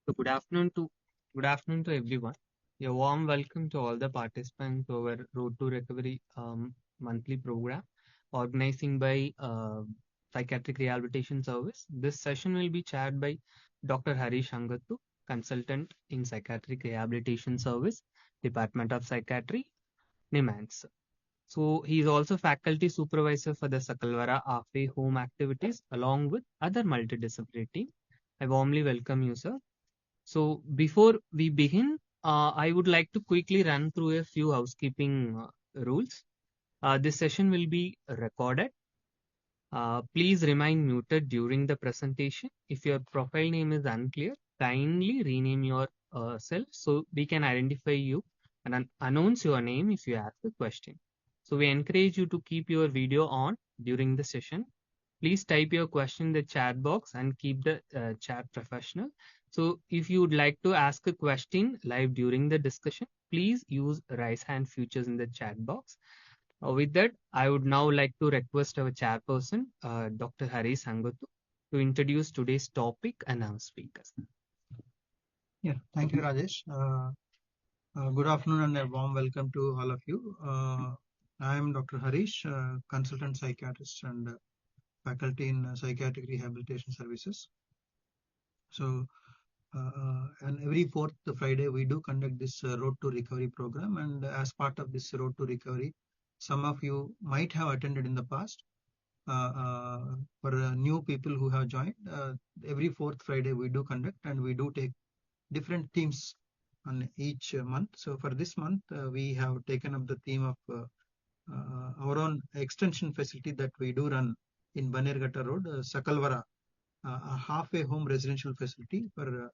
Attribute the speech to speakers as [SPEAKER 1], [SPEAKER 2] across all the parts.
[SPEAKER 1] So good afternoon to everyone. A warm welcome to all the participants to our Road to Recovery monthly program organizing by Psychiatric Rehabilitation Service. This session will be chaired by Dr. Hareesh Angothu, consultant in Psychiatric Rehabilitation Service, Department of Psychiatry, NIMHANS. So he is also faculty supervisor for the Sakalwara Halfway Home activities along with other multidisciplinary team. I warmly welcome you, sir. So before we begin, I would like to quickly run through a few housekeeping rules. This session will be recorded. Please remain muted during the presentation. If your profile name is unclear, kindly rename yourself so we can identify you and announce your name if you ask a question. So we encourage you to keep your video on during the session. Please type your question in the chat box and keep the chat professional. So if you would like to ask a question live during the discussion, please use raise hand features in the chat box. With that, I would now like to request our chairperson, Dr. Hareesh Angothu, to introduce today's topic and our speakers.
[SPEAKER 2] Yeah, thank you, Rajesh. Good afternoon and a warm welcome to all of you. I am Dr. Hareesh, consultant psychiatrist and faculty in Psychiatric Rehabilitation Services. So, and every fourth Friday we do conduct this Road to Recovery program, and as part of this Road to Recovery, some of you might have attended in the past. For new people who have joined, every fourth Friday we do conduct, and we do take different themes on each month. So for this month, we have taken up the theme of our own extension facility that we do run in Banerghatta Road, Sakalwara, a halfway home residential facility for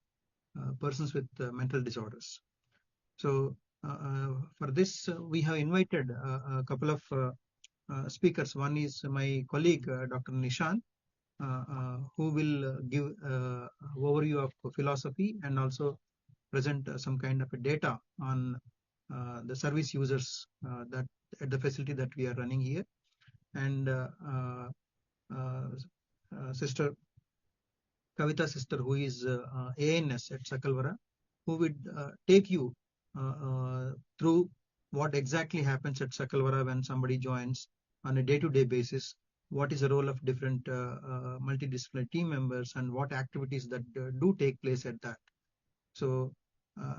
[SPEAKER 2] persons with mental disorders. So for this, we have invited a couple of speakers. One is my colleague, Dr. Nishanth, who will give overview of philosophy and also present some kind of a data on the service users that at the facility that we are running here, and sister Kavitha sister, who is ANS at Sakalwara, who would take you through what exactly happens at Sakalwara when somebody joins on a day-to-day basis. What is the role of different multidisciplinary team members and what activities that do take place at that. So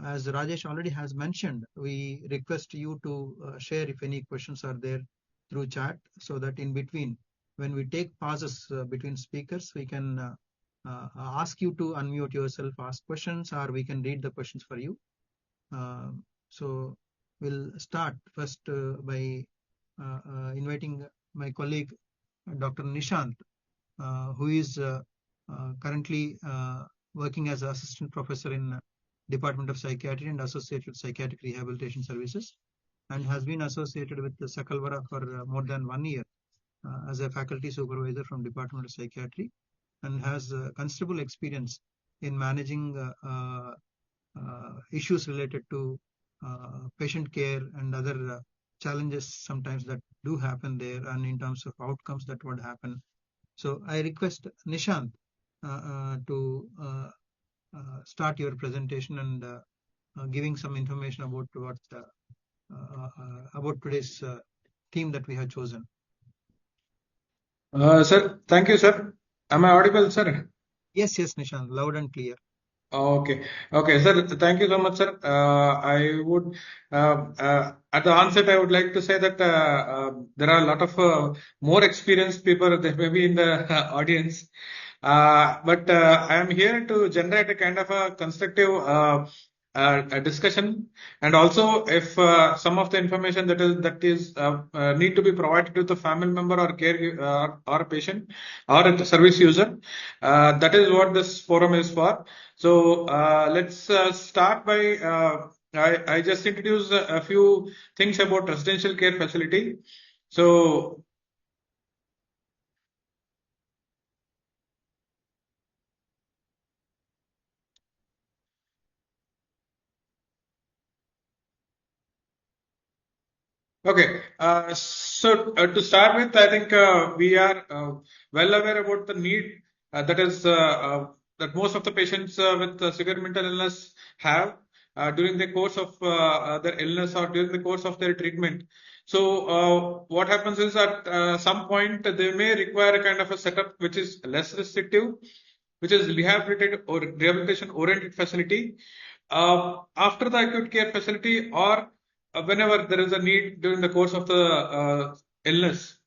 [SPEAKER 2] as Rajesh already has mentioned, we request you to share if any questions are there through chat, so that in between, when we take pauses between speakers, we can ask you to unmute yourself, ask questions, or we can read the questions for you. So we'll start first by inviting my colleague, Dr. Nishanth, who is currently working as an assistant professor in Department of Psychiatry and associated with Psychiatric Rehabilitation Services, and has been associated with the Sakalwara for more than 1 year as a faculty supervisor from Department of Psychiatry, and has considerable experience in managing issues related to patient care and other challenges sometimes that do happen there, and in terms of outcomes that would happen. So I request Nishanth to start your presentation and giving some information about what about today's theme that we have chosen.
[SPEAKER 3] Sir, thank you, sir. Am I audible, sir?
[SPEAKER 2] Yes, Nishanth, loud and clear.
[SPEAKER 3] Okay, sir. Thank you so much, sir. I would, at the onset, I would like to say that there are a lot of more experienced people that may be in the audience, but I am here to generate a kind of a constructive a discussion, and also if some of the information that is need to be provided to the family member or care or patient or the service user, that is what this forum is for. So let's start by I just introduce a few things about residential care facility. So okay, so to start with, I think we are well aware about the need that is that most of the patients with severe mental illness have during the course of their illness or during the course of their treatment. So what happens is at some point they may require a kind of a setup which is less restrictive, which is rehabilitation oriented facility after the acute care facility, or whenever there is a need during the course of the illness.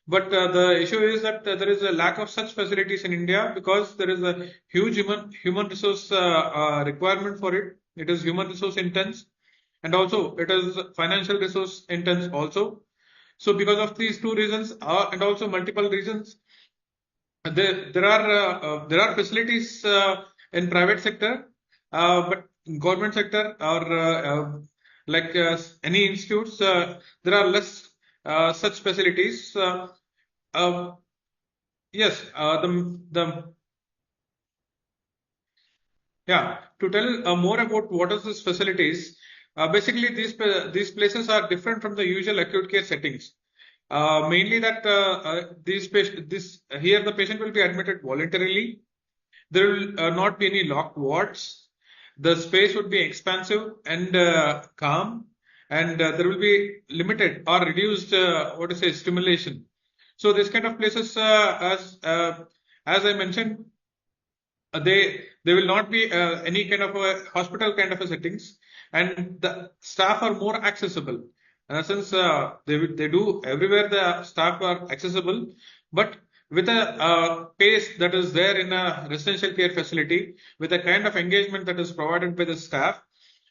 [SPEAKER 3] But the issue is that there is a lack of such facilities in India because there is a huge human resource requirement for it. It is human resource intense, and also it is financial resource intense also. So because of these two reasons and also multiple reasons, there are facilities in private sector, but government sector or like any institutes, there are less such facilities. Yes, to tell more about what is these facilities, basically these places are different from the usual acute care settings. Mainly that here the patient will be admitted voluntarily. There will not be any locked wards. The space would be expansive and calm, and there will be limited or reduced stimulation. So this kind of places, as I mentioned, they will not be any kind of a hospital kind of a settings, and the staff are more accessible. In a sense, they do everywhere the staff are accessible, but with a pace that is there in a residential care facility, with a kind of engagement that is provided by the staff,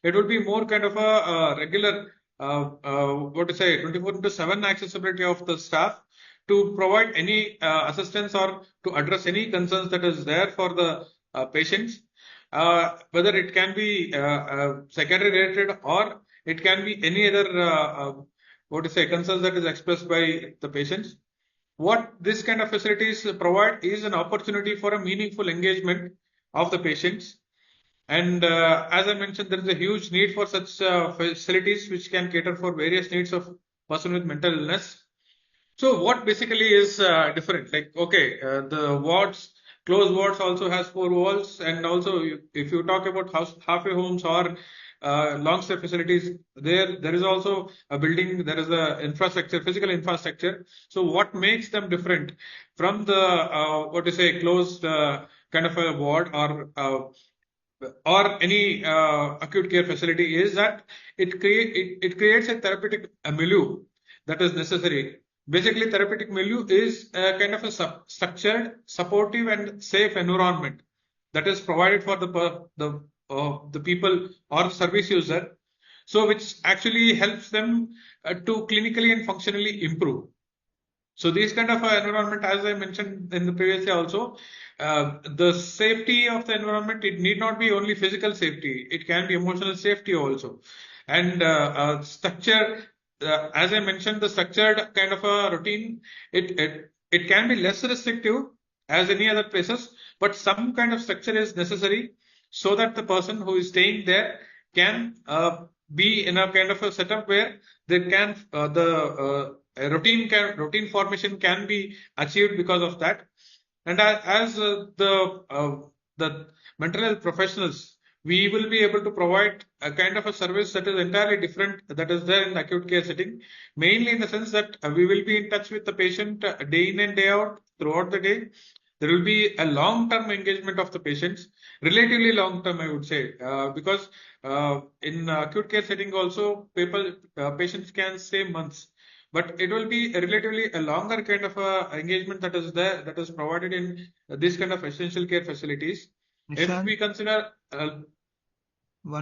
[SPEAKER 3] it would be more kind of a regular 24/7 accessibility of the staff to provide any assistance or to address any concerns that is there for the patients, whether it can be psychiatry related or it can be any other concerns that is expressed by the patients. What this kind of facilities provide is an opportunity for a meaningful engagement of the patients. And as I mentioned, there is a huge need for such facilities which can cater for various needs of person with mental illness. So what basically is different? Like, okay, the wards, closed wards also has 4 walls, and also if you talk about halfway homes or long stay facilities, there is also a building, there is a infrastructure, physical infrastructure. So what makes them different from the closed kind of a ward or any acute care facility is that it creates a therapeutic milieu that is necessary. Basically, therapeutic milieu is a kind of a structured, supportive, and safe environment that is provided for the people or service user, so which actually helps them to clinically and functionally improve. So these kind of environment, as I mentioned in the previous year also, the safety of the environment, it need not be only physical safety, it can be emotional safety also. And structure, as I mentioned, the structured kind of a routine, it can be less restrictive as any other places, but some kind of structure is necessary so that the person who is staying there can be in a kind of a setup where they can routine formation can be achieved because of that. And as the mental health professionals, we will be able to provide a kind of a service that is entirely different that is there in the acute care setting, mainly in the sense that we will be in touch with the patient day in and day out throughout the day. There will be a long-term engagement of the patients, relatively long-term, I would say, because in acute care setting also, patients can stay months, but it will be relatively a longer kind of engagement that is there, that is provided in this kind of essential care facilities.
[SPEAKER 2] Nishanth,
[SPEAKER 3] If we consider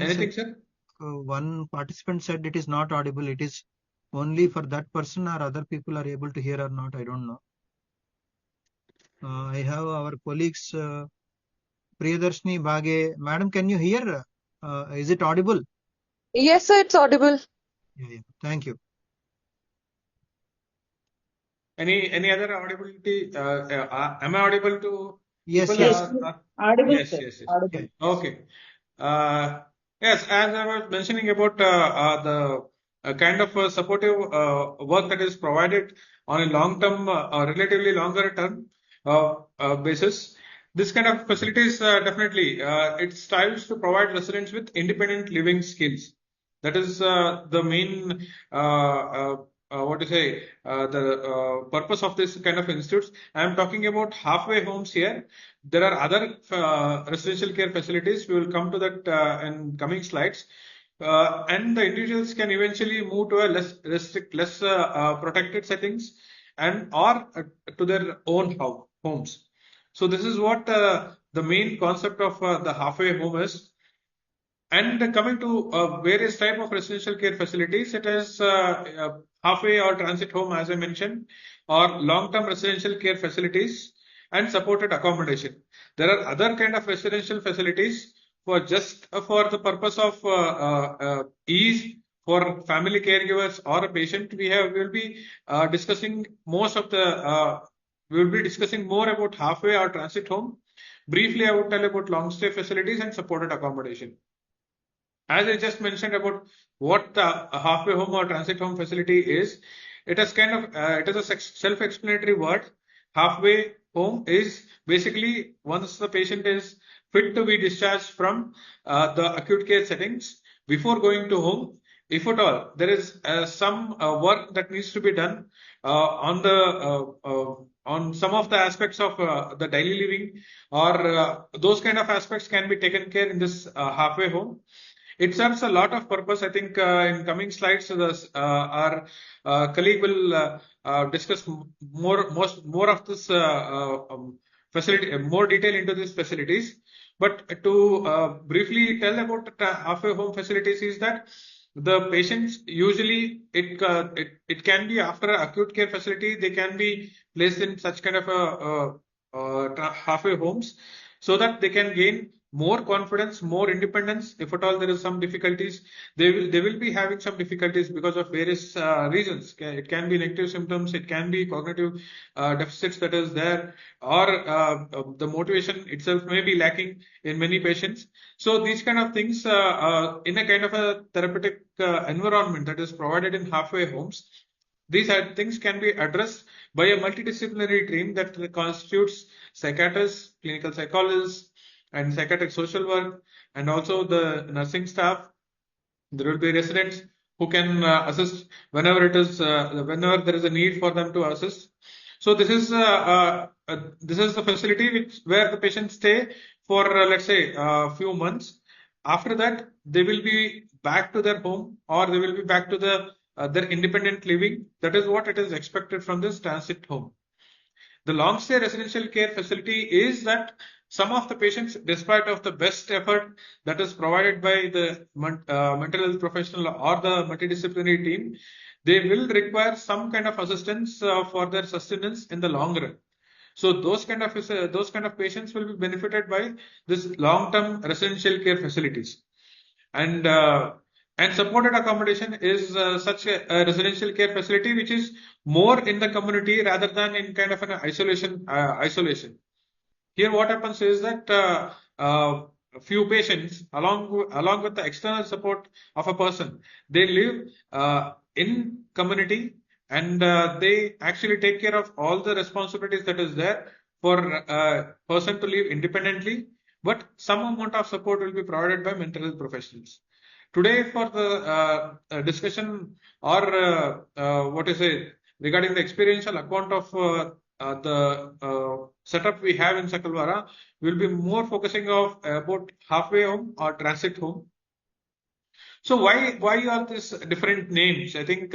[SPEAKER 3] anything, sir?
[SPEAKER 2] One participant said it is not audible. It is only for that person, or other people are able to hear or not, I don't know. I have our colleagues, Priyadarshini Bhage. Madam, can you hear? Is it audible?
[SPEAKER 4] Yes, sir, it's audible.
[SPEAKER 2] Yeah. Thank you.
[SPEAKER 3] Any other audibility? Am I audible to
[SPEAKER 2] Yes,
[SPEAKER 3] people?
[SPEAKER 2] yes.
[SPEAKER 5] Audible,
[SPEAKER 3] Yes,
[SPEAKER 5] sir.
[SPEAKER 3] yes.
[SPEAKER 5] Audible.
[SPEAKER 3] Okay. Yes, as I was mentioning about the kind of supportive work that is provided on a long-term, relatively longer term basis, this kind of facilities definitely it strives to provide residents with independent living skills. That is the main what to say the purpose of this kind of institutes. I am talking about halfway homes here. There are other residential care facilities. We will come to that in coming slides. And the individuals can eventually move to a less protected settings and or to their own homes. So this is what the main concept of the halfway home is. And coming to various type of residential care facilities, it is halfway or transit home, as I mentioned, or long-term residential care facilities and supported accommodation. There are other kind of residential facilities for just for the purpose of ease for family caregivers or a patient. We will be discussing most of the we will be discussing more about halfway or transit home. Briefly, I would tell about long stay facilities and supported accommodation. As I just mentioned about what the halfway home or transit home facility is, it is kind of it is a self-explanatory word. Halfway home is basically once the patient is fit to be discharged from the acute care settings before going to home. If at all there is some work that needs to be done on the on some of the aspects of the daily living or those kind of aspects can be taken care in this halfway home. It serves a lot of purpose. I think in coming slides, our colleague will discuss more of this facility, more detail into these facilities. But to briefly tell about halfway home facilities is that the patients usually it can be after acute care facility, they can be placed in such kind of halfway homes so that they can gain more confidence, more independence. If at all there is some difficulties, they will be having some difficulties because of various reasons. It can be negative symptoms, it can be cognitive deficits that is there, or the motivation itself may be lacking in many patients. So these kind of things in a kind of a therapeutic environment that is provided in halfway homes, these things can be addressed by a multidisciplinary team that constitutes psychiatrists, clinical psychologists, and psychiatric social work, and also the nursing staff. There will be residents who can assist whenever it is whenever there is a need for them to assist. So this is the facility where the patients stay for let's say a few months. After that, they will be back to their home or they will be back to their independent living. That is what it is expected from this transit home. The long stay residential care facility is that some of the patients, despite of the best effort that is provided by the mental health professional or the multidisciplinary team, they will require some kind of assistance for their sustenance in the long run. So those kind of patients will be benefited by this long-term residential care facilities. And supported accommodation is such a residential care facility which is more in the community rather than in kind of an isolation. Here, what happens is that a few patients, along with the external support of a person, they live in community and they actually take care of all the responsibilities that is there for a person to live independently. But some amount of support will be provided by mental health professionals. Today, for the discussion or what is it regarding the experiential account of the setup we have in Sakalwara, we'll be more focusing about halfway home or transit home. So why are these different names? I think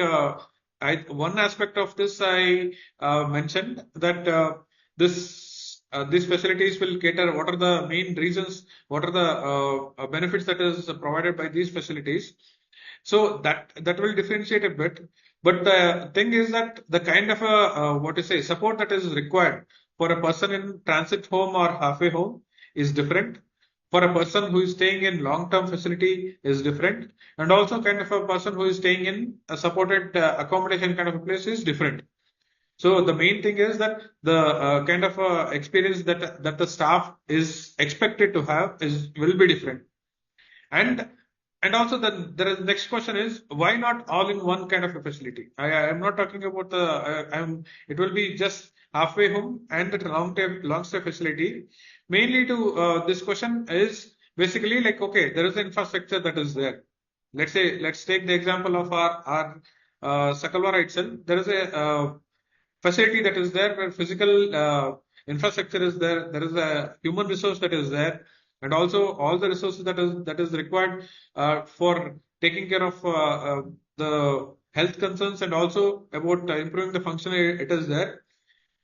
[SPEAKER 3] one aspect of this I mentioned that these facilities will cater. What are the main reasons? What are the benefits that is provided by these facilities? So that will differentiate a bit. But the thing is that the kind of support that is required for a person in transit home or halfway home is different. For a person who is staying in long-term facility is different, and also kind of a person who is staying in a supported accommodation kind of a place is different. So the main thing is that the kind of experience that the staff is expected to have will be different. And And also then there is next question is why not all in one kind of a facility? I am not talking about it will be just halfway home and the long stay facility. Mainly to this question is basically like, okay, there is an infrastructure that is there. Let's take the example of our Sakalwara itself. There is a facility that is there where physical infrastructure is there. There is a human resource that is there, and also all the resources that is required for taking care of the health concerns and also about improving the function. It is there,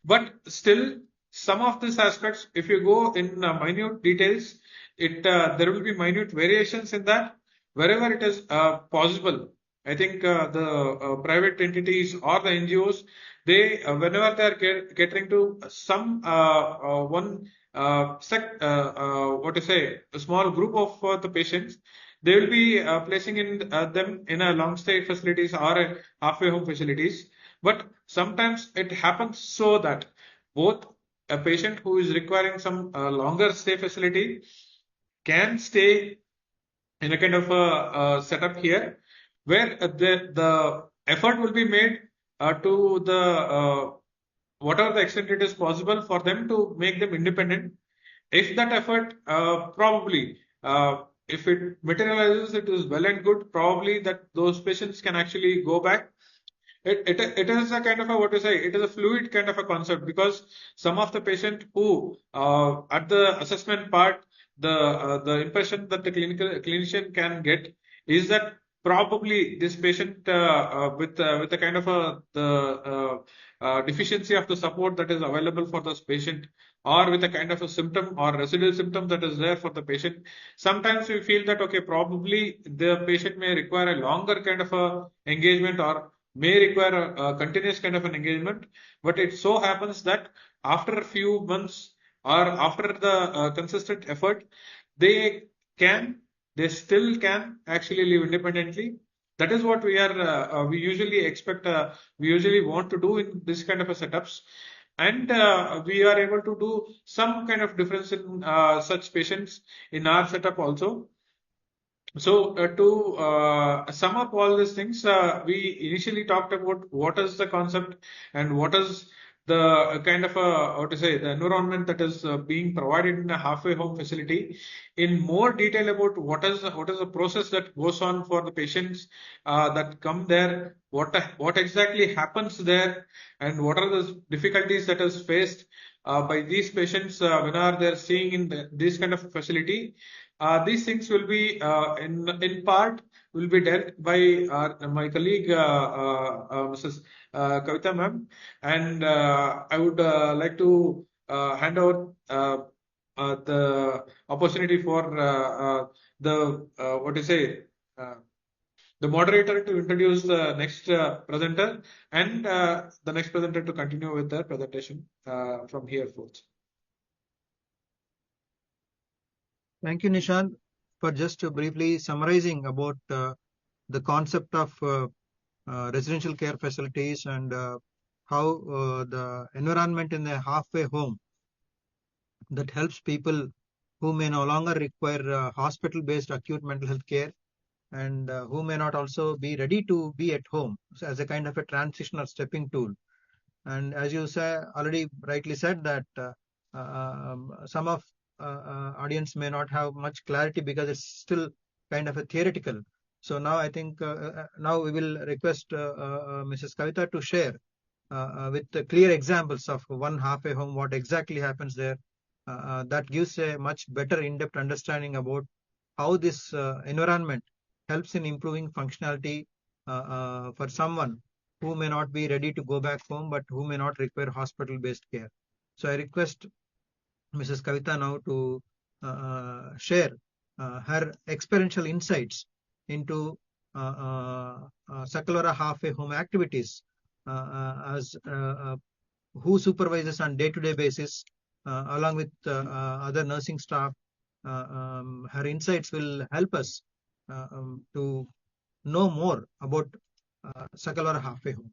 [SPEAKER 3] but still some of these aspects, if you go in minute details, there will be minute variations in that wherever it is possible. I think the private entities or the NGOs, they whenever they are catering to some one what to say, a small group of the patients, they will be placing in them in a long stay facilities or a halfway home facilities. But sometimes it happens so that both a patient who is requiring some longer stay facility can stay in a kind of a setup here where the effort will be made to the whatever the extent it is possible for them to make them independent. If that effort probably if it materializes, it is well and good. Probably that those patients can actually go back. It is a kind of a what to say, it is a fluid kind of a concept, because some of the patient who at the assessment part, the impression that the clinician can get is that probably this patient with the kind of deficiency of the support that is available for this patient, or with a kind of a symptom or residual symptom that is there for the patient, sometimes we feel that okay, probably the patient may require a longer kind of a engagement or may require a continuous kind of an engagement. But it so happens that after a few months or after the consistent effort, they can, they still can actually live independently. That is what we usually expect, we usually want to do in this kind of a setups. And we are able to do some kind of difference in such patients in our setup also. So to sum up all these things, we initially talked about what is the concept and what is the kind of how to say, the environment that is being provided in a halfway home facility. In more detail about what is the process that goes on for the patients that come there, what exactly happens there, and what are the difficulties that is faced by these patients when are they staying in this kind of facility. These things will be in part will be dealt by my colleague Mrs. Kavitha ma'am, and I would like to hand over the opportunity for what to say, the moderator to introduce the next presenter, and the next presenter to continue with the presentation from here forth.
[SPEAKER 2] Thank you, Nishanth, for just briefly summarizing about the concept of residential care facilities and how the environment in a halfway home that helps people who may no longer require hospital-based acute mental health care, and who may not also be ready to be at home, so as a kind of a transition or stepping tool. And as you already rightly said that some of audience may not have much clarity because it's still kind of a theoretical. So now I think now we will request Mrs. Kavitha to share with clear examples of one halfway home, what exactly happens there. That gives a much better in-depth understanding about how this environment helps in improving functionality for someone who may not be ready to go back home, but who may not require hospital-based care. So I request Mrs. Kavitha now to share her experiential insights into Sakalwara Halfway Home activities, as who supervises on day-to-day basis, along with other nursing staff. Her insights will help us to know more about Sakalwara Halfway Home.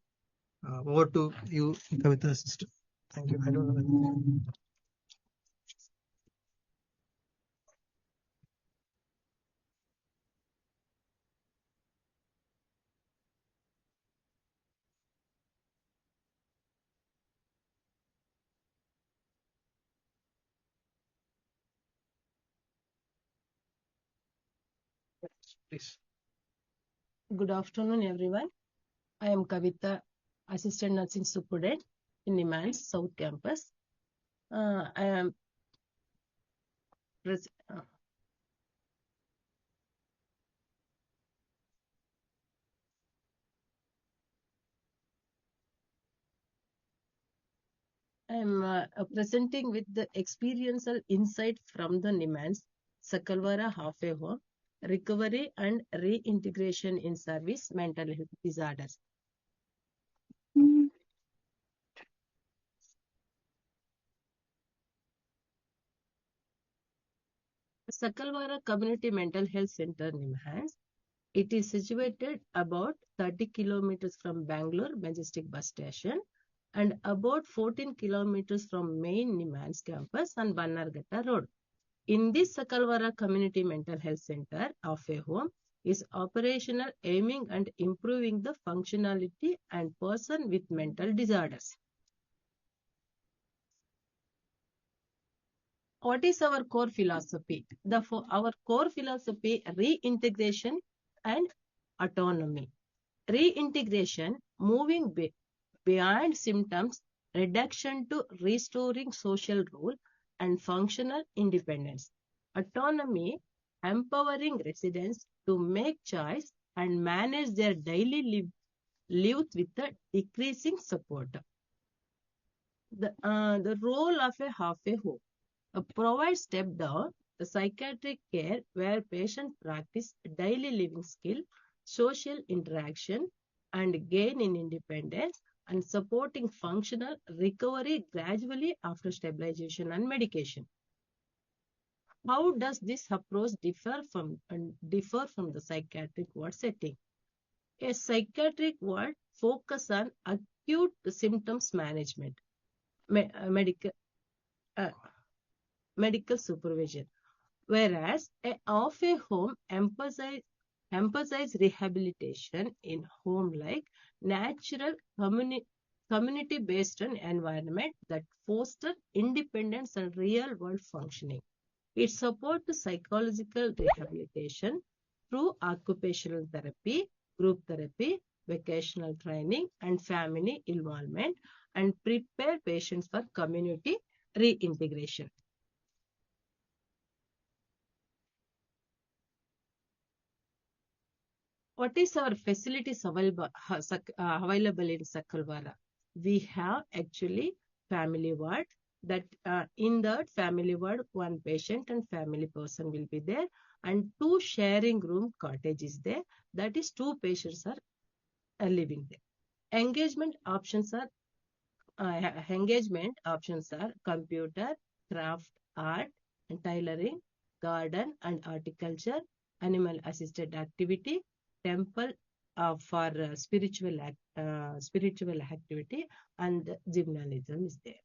[SPEAKER 2] Over to you, Kavitha sister. Thank you. I don't know. please.
[SPEAKER 5] Good afternoon, everyone. I am Kavitha, Assistant Nursing Superintendent in NIMHANS South Campus. I am presenting with the experiential insight from the NIMHANS Sakalwara Halfway Home, Recovery and Reintegration in Service Mental Health Disorders. Sakalwara Community Mental Health Center, NIMHANS. It is situated about 30 kilometers from Bangalore Majestic Bus Station and about 14 kilometers from main NIMHANS campus on Bannerghatta Road. In this Sakalwara Community Mental Health Center, Halfway Home is operational, aiming at improving the functionality and person with mental disorders. What is our core philosophy? Our core philosophy: reintegration and autonomy. Reintegration, moving beyond symptoms, reduction to restoring social role and functional independence. Autonomy, empowering residents to make choice and manage their daily lives with a decreasing support. The role of a halfway home. Provide step-down the psychiatric care where patients practice daily living skill, social interaction, and gain in independence, and supporting functional recovery gradually after stabilization and medication. How does this approach differ from the psychiatric ward setting? A psychiatric ward focuses on acute symptoms management, medical supervision, whereas a halfway home emphasize rehabilitation in home-like, natural, community-based environment that foster independence and real-world functioning. It supports psychological rehabilitation through occupational therapy, group therapy, vocational training, and family involvement, and prepare patients for community reintegration. What is our facilities available in Sakalwara? We have actually family ward. That in that family ward, one patient and family person will be there, and 2 sharing room cottage is there. That is 2 patients are living there. Engagement options are computer, craft, art, and tailoring, garden and horticulture, animal assisted activity, temple for spiritual activity, and gymnasium is there.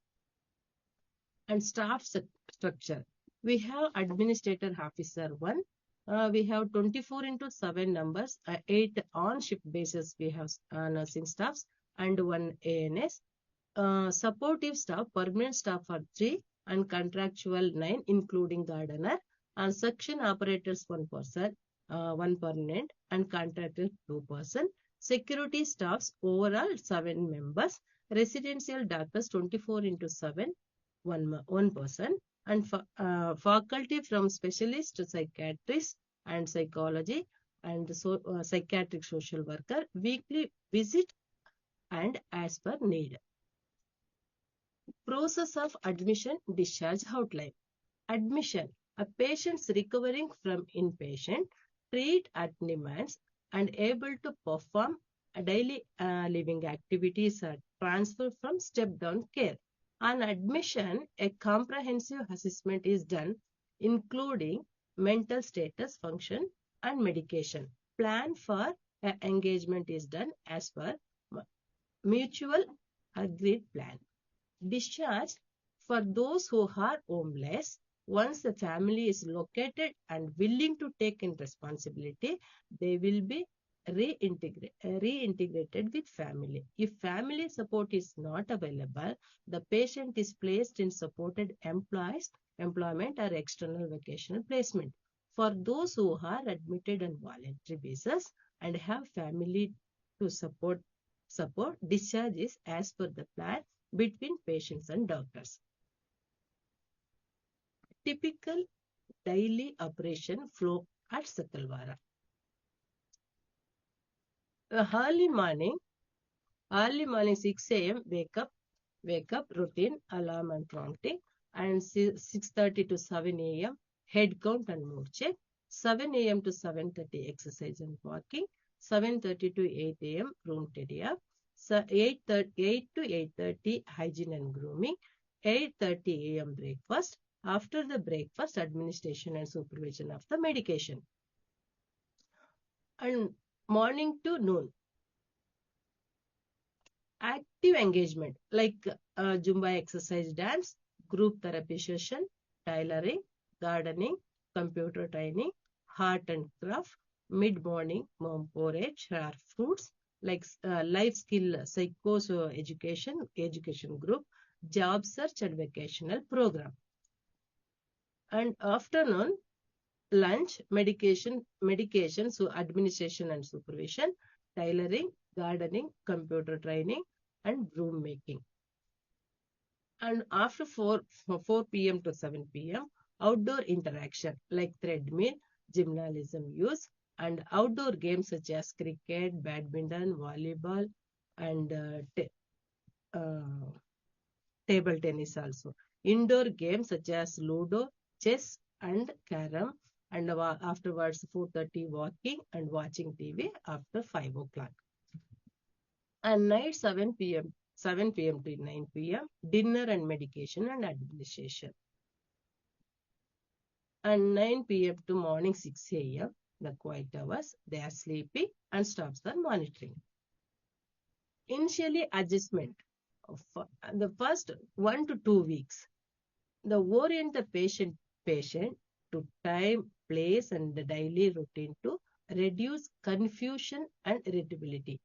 [SPEAKER 5] And staff structure. We have administrator officer 1. We have 24/7 numbers, 8 on shift basis. We have nursing staffs and 1 ANS. Supportive staff, permanent staff are 3 and contractual 9, including gardener. And section operators 1 person, 1 permanent, and contractor 2 person. Security staffs overall 7 members. Residential doctors 24/7, 1 person. And faculty from specialist to psychiatrist and psychology and psychiatric social worker, weekly visit and as per need. Process of admission, discharge outline. Admission. A patient recovering from inpatient, treat at NIMHANS and able to perform daily living activities are transferred from step-down care. On admission, a comprehensive assessment is done, including mental status, function, and medication. Plan for engagement is done as per mutual agreed plan. Discharge. For those who are homeless, once the family is located and willing to take in responsibility, they will be reintegrated with family. If family support is not available, the patient is placed in supported employment or external vocational placement. For those who are admitted on voluntary basis and have family to support, discharge is as per the plan between patients and doctors. Typical daily operation flow at Sakalwara. Early morning 6 a.m. wake up routine, alarm and prompting, and 6:30 to 7 a.m. head count and mood check, 7 a.m. to 7:30 exercise and walking, 7:30 to 8 a.m. room tidy up, 8 to 8:30 hygiene and grooming, 8:30 a.m. breakfast. After the breakfast, administration and supervision of the medication. And morning to noon, active engagement like Zumba exercise, dance, group therapy session, tailoring, gardening, computer training, art and craft, mid-morning mom porridge, rare fruits, like life skill education group, job search and vocational program. And afternoon, lunch, medication, so administration and supervision, tailoring, gardening, computer training, and broom making. And after 4 p.m. to 7 p.m., outdoor interaction like treadmill, gymnasium use, and outdoor games such as cricket, badminton, volleyball, and table tennis also. Indoor games such as Ludo, chess, and carom, and afterwards 4:30 walking and watching TV after 5 o'clock. And night 7 p.m. to 9 p.m. dinner and medication and administration. And 9 p.m. to morning 6 a.m. the quiet hours, they are sleeping and stops the monitoring. Initially adjustment of the first 1 to 2 weeks. The orient the patient to time, place, and the daily routine to reduce confusion and irritability.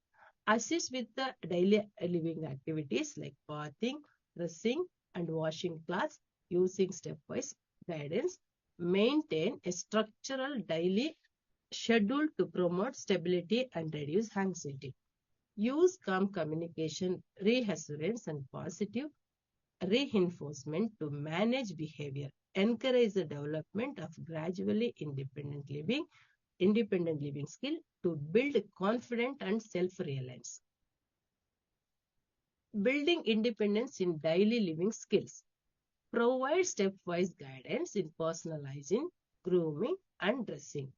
[SPEAKER 5] Assist with the daily living activities like bathing, dressing, and washing clothes using stepwise guidance. Maintain a structural daily schedule to promote stability and reduce anxiety. Use calm communication, reassurance, and positive reinforcement to manage behavior. Encourage the development of gradually independent living skill to build confidence and self-reliance. Building independence in daily living skills. Provide stepwise guidance in personalizing, grooming, and dressing.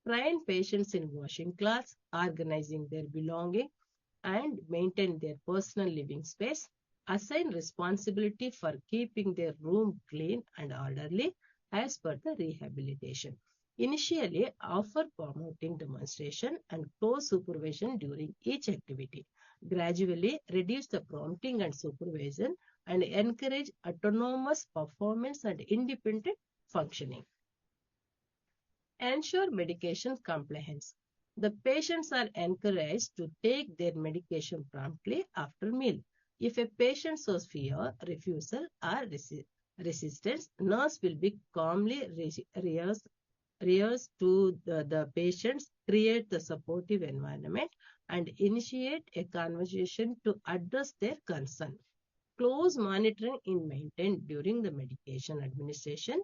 [SPEAKER 5] Train patients in washing clothes, organizing their belongings, and maintain their personal living space. Assign responsibility for keeping their room clean and orderly as per the rehabilitation. Initially, offer promoting demonstration and close supervision during each activity. Gradually, reduce the prompting and supervision and encourage autonomous performance and independent functioning. Ensure medication compliance. The patients are encouraged to take their medication promptly after meal. If a patient shows fear, refusal, or resistance, nurse will be calmly rehearse to the patients, create the supportive environment, and initiate a conversation to address their concern. Close monitoring is maintained during the medication administration,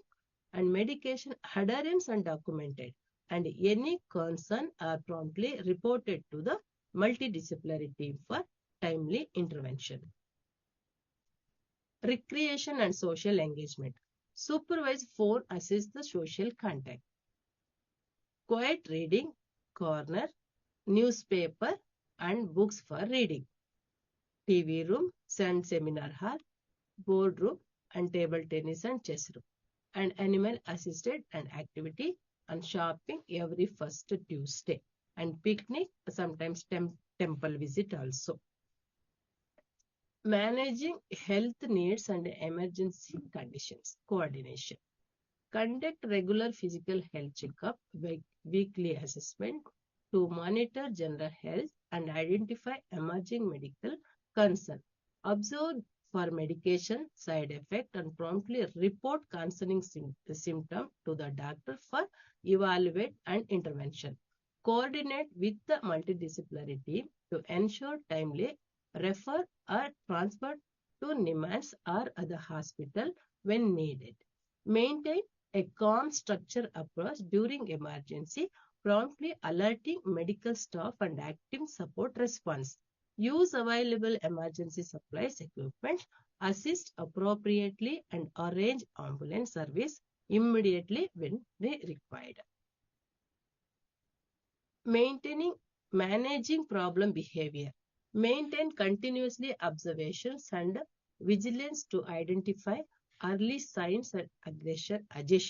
[SPEAKER 5] and medication adherence and documented, and any concern are promptly reported to the multidisciplinary team for timely intervention. Recreation and social engagement. Supervise phone assist the social contact. Quiet reading corner, newspaper and books for reading. TV room, seminar hall, boardroom and table tennis and chess room. And animal assisted and activity and shopping every first Tuesday. And picnic, sometimes temple visit also. Managing health needs and emergency conditions. Coordination. Conduct regular physical health checkup, weekly assessment to monitor general health and identify emerging medical concern. Observe for medication side effect and promptly report concerning symptom to the doctor for evaluate and intervention. Coordinate with the multidisciplinary team to ensure timely refer or transfer to NIMHANS or other hospital when needed. Maintain a calm structure approach during emergency, promptly alerting medical staff and active support response. Use available emergency supplies equipment, assist appropriately and arrange ambulance service immediately when they required. Managing problem behavior. Maintain continuously observations and vigilance to identify early signs of aggression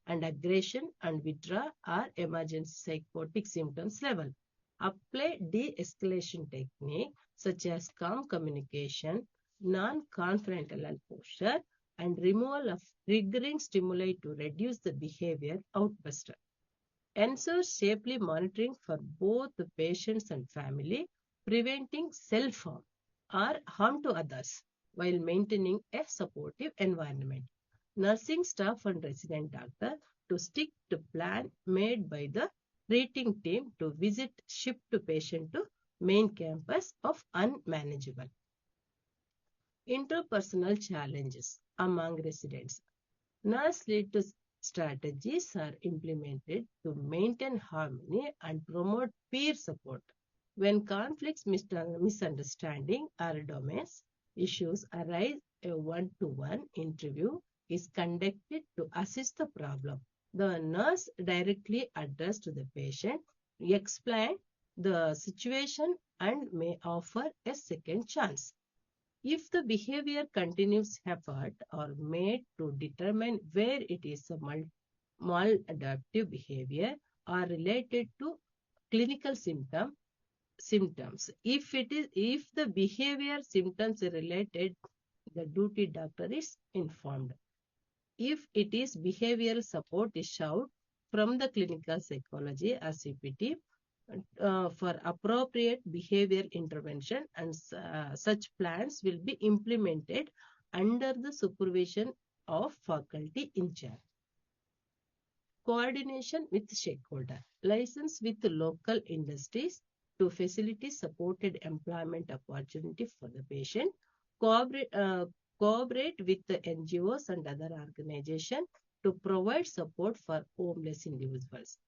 [SPEAKER 5] and withdraw or emergency psychotic symptoms level. Apply de-escalation technique such as calm communication, non-confrontational posture, and removal of triggering stimuli to reduce the behavior outburst. Ensure safely monitoring for both the patients and family, preventing self-harm or harm to others while maintaining a supportive environment. Nursing staff and resident doctor to stick to plan made by the treating team to visit shift patient to main campus of unmanageable. Interpersonal challenges among residents. Nurse-led strategies are implemented to maintain harmony and promote peer support. When conflicts, misunderstanding, or domains issues arise, a one-to-one interview is conducted to assess the problem. The nurse directly addressed to the patient, explain the situation, and may offer a second chance. If the behavior continues, effort are made to determine where it is a maladaptive behavior or related to clinical symptoms. If the behavior symptoms are related, the duty doctor is informed. If it is behavioral support is sought from the clinical psychology or CPT for appropriate behavior intervention, and such plans will be implemented under the supervision of faculty in charge. Coordination with stakeholder. License with local industries to facilitate supported employment opportunity for the patient. Cooperate with the NGOs and other organizations to provide support for homeless individuals.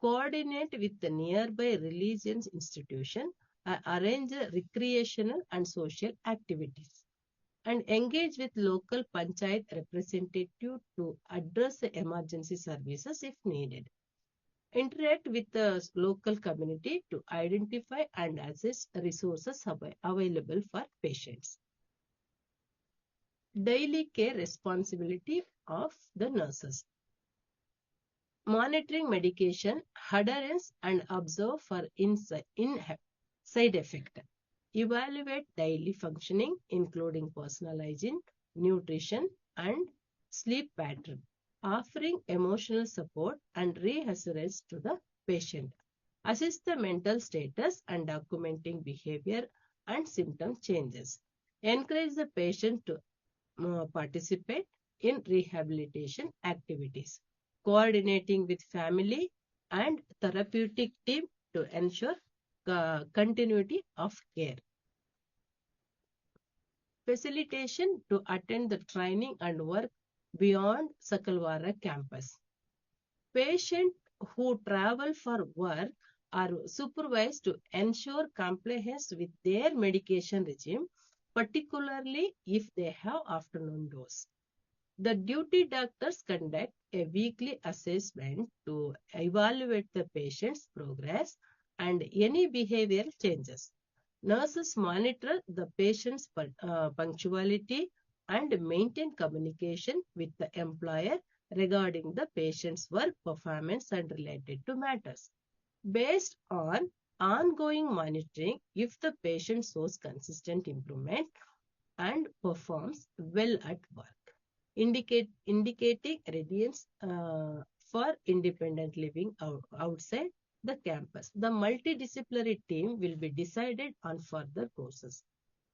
[SPEAKER 5] Coordinate with the nearby religious institution, arrange recreational and social activities, and engage with local panchayat representative to address the emergency services if needed. Interact with the local community to identify and assess resources available for patients. Daily care responsibility of the nurses. Monitoring medication adherence and observe for side effect. Evaluate daily functioning, including personal hygiene, nutrition, and sleep pattern. Offering emotional support and reassurance to the patient. Assess the mental status and documenting behavior and symptom changes. Encourage the patient to participate in rehabilitation activities. Coordinating with family and therapeutic team to ensure continuity of care. Facilitation to attend the training and work beyond Sakalwara campus. Patients who travel for work are supervised to ensure compliance with their medication regime, particularly if they have afternoon dose. The duty doctors conduct a weekly assessment to evaluate the patient's progress and any behavioral changes. Nurses monitor the patient's punctuality and maintain communication with the employer regarding the patient's work performance and related to matters. Based on ongoing monitoring, if the patient shows consistent improvement and performs well at work, indicating readiness for independent living outside the campus. The multidisciplinary team will be decided on further courses.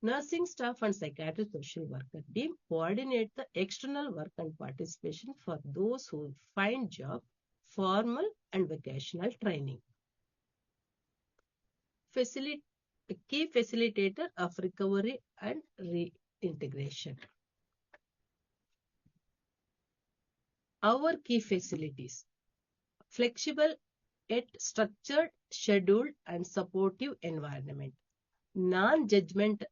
[SPEAKER 5] Nursing staff and psychiatric social worker team coordinate the external work and participation for those who find job, formal and vocational training. Key facilitator of recovery and reintegration. Our key facilities: flexible yet structured, scheduled and supportive environment, non-judgmental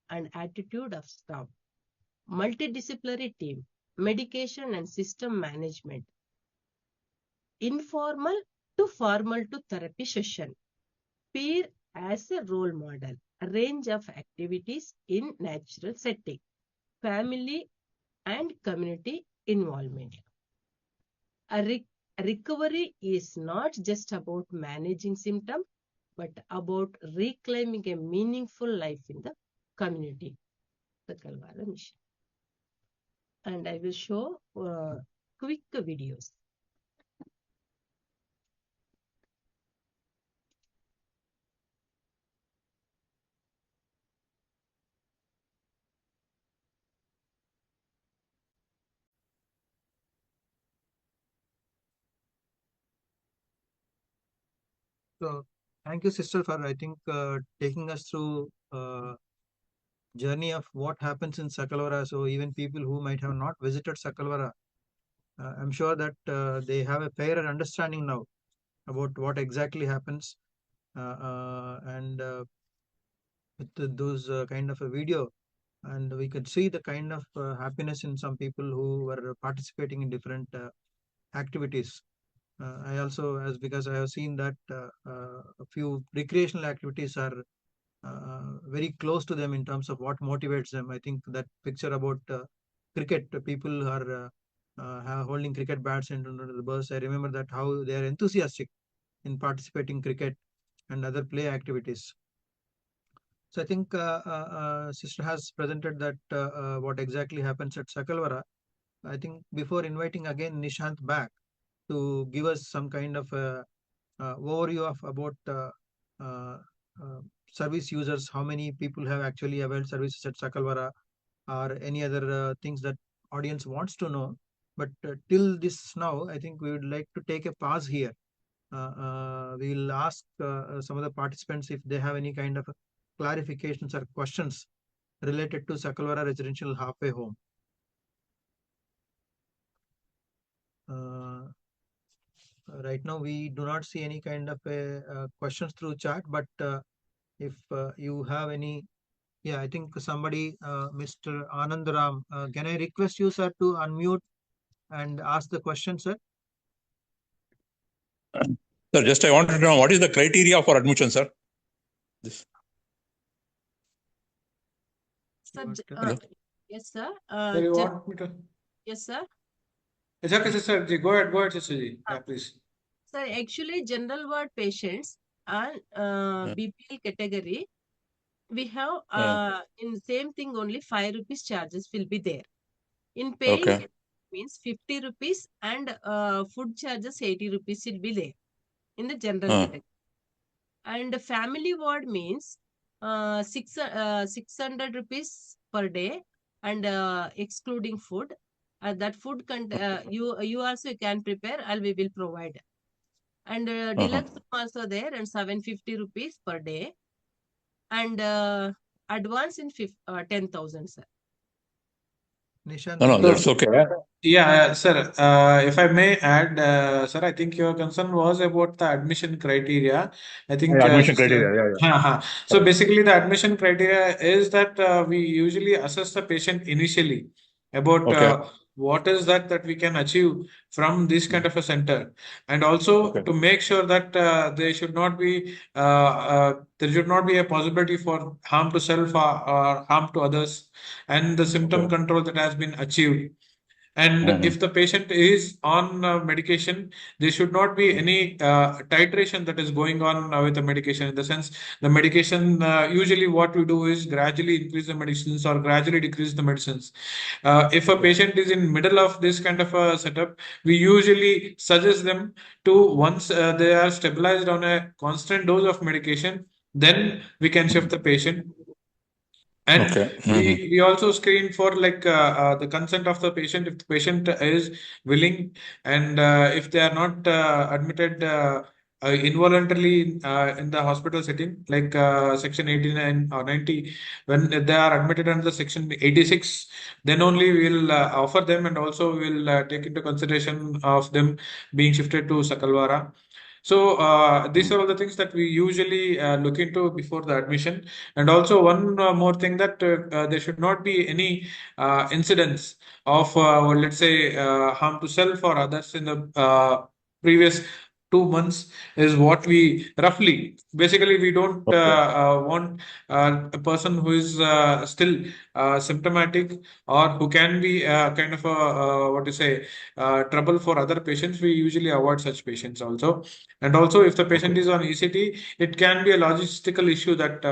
[SPEAKER 5] and attitude of staff, multidisciplinary team, medication and system management, informal to formal to therapy session, peer as a role model, a range of activities in natural setting, family and community involvement. Recovery is not just about managing symptoms, but about reclaiming a meaningful life in the community. Sakalwara mission. And I will show quick videos.
[SPEAKER 2] So thank you, sister, for I think taking us through journey of what happens in Sakalwara. So even people who might have not visited Sakalwara, I'm sure that they have a fairer understanding now about what exactly happens, and with those kind of a video, and we could see the kind of happiness in some people who were participating in different activities. I also, as because I have seen that a few recreational activities are very close to them in terms of what motivates them. I think that picture about cricket, people are holding cricket bats under the bus. I remember that how they are enthusiastic in participating cricket and other play activities. So I think sister has presented that what exactly happens at Sakalwara. I think before inviting again Nishanth back to give us some kind of overview of about service users, how many people have actually availed services at Sakalwara, or any other things that audience wants to know. But till this now, I think we would like to take a pause here. We will ask some of the participants if they have any kind of clarifications or questions related to Sakalwara Residential Halfway Home. Right now, we do not see any kind of questions through chat, but if you have any, yeah, I think somebody, Mr. Anandaram, can I request you, sir, to unmute and ask the question, sir?
[SPEAKER 6] Sir, just I wanted to know what is the criteria for admission, sir? This.
[SPEAKER 5] Sir, yes, sir.
[SPEAKER 3] You want me to?
[SPEAKER 5] Yes, sir.
[SPEAKER 3] It's okay, sister. Go ahead, sister. Yeah, please.
[SPEAKER 5] Sir, actually, general ward patients and BPL category, we have in same thing only 5 rupees charges will be there. In paying means 50 rupees and food charges 80 rupees will be there in the general category. And family ward means 600 rupees per day and excluding food. That food you also can prepare and we will provide. And deluxe also there and 750 rupees per day. And advance in 10,000, sir.
[SPEAKER 2] Nishanth,
[SPEAKER 6] no, that's okay.
[SPEAKER 3] Yeah, sir. If I may add, sir, I think your concern was about the admission criteria. I think
[SPEAKER 6] admission criteria. Yeah.
[SPEAKER 3] So basically, the admission criteria is that we usually assess the patient initially about what is that we can achieve from this kind of a center, and also to make sure that there should not be a possibility for harm to self or harm to others, and the symptom control that has been achieved. And if the patient is on medication, there should not be any titration that is going on with the medication. In the sense, the medication, usually what we do is gradually increase the medicines or gradually decrease the medicines. If a patient is in middle of this kind of a setup, we usually suggest them to, once they are stabilized on a constant dose of medication, then we can shift the patient. And
[SPEAKER 6] Okay.
[SPEAKER 3] we also screen for like the consent of the patient. If the patient is willing, and if they are not admitted involuntarily in the hospital setting, like section 89 or 90, when they are admitted under section 86, then only we'll offer them, and also we'll take into consideration of them being shifted to Sakalwara. So these are all the things that we usually look into before the admission. And also one more thing, that there should not be any incidents of, well, let's say, harm to self or others in the previous 2 months, is what we roughly, basically, we don't want a person who is still symptomatic, or who can be kind of a, what to say, trouble for other patients. We usually avoid such patients also. And also, if the patient is on ECT, it can be a logistical issue, that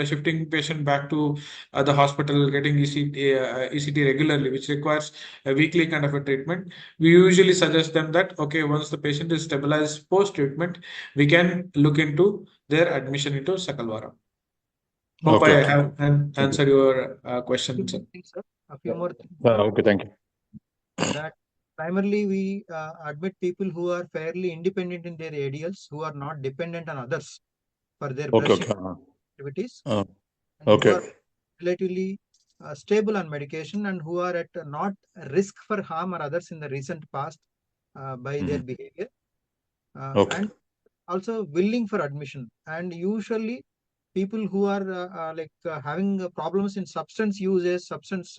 [SPEAKER 3] shifting patient back to the hospital, getting ECT regularly, which requires a weekly kind of a treatment. We usually suggest them that, okay, once the patient is stabilized post treatment, we can look into their admission into Sakalwara. Hope I have answered your question, sir.
[SPEAKER 2] A few more things.
[SPEAKER 6] Okay, thank you.
[SPEAKER 2] That primarily we admit people who are fairly independent in their ADLs, who are not dependent on others for their brushing activities, and who are relatively stable on medication, and who are at not risk for harm or others in the recent past by their behavior, and also willing for admission. And usually people who are having problems in substance uses, substance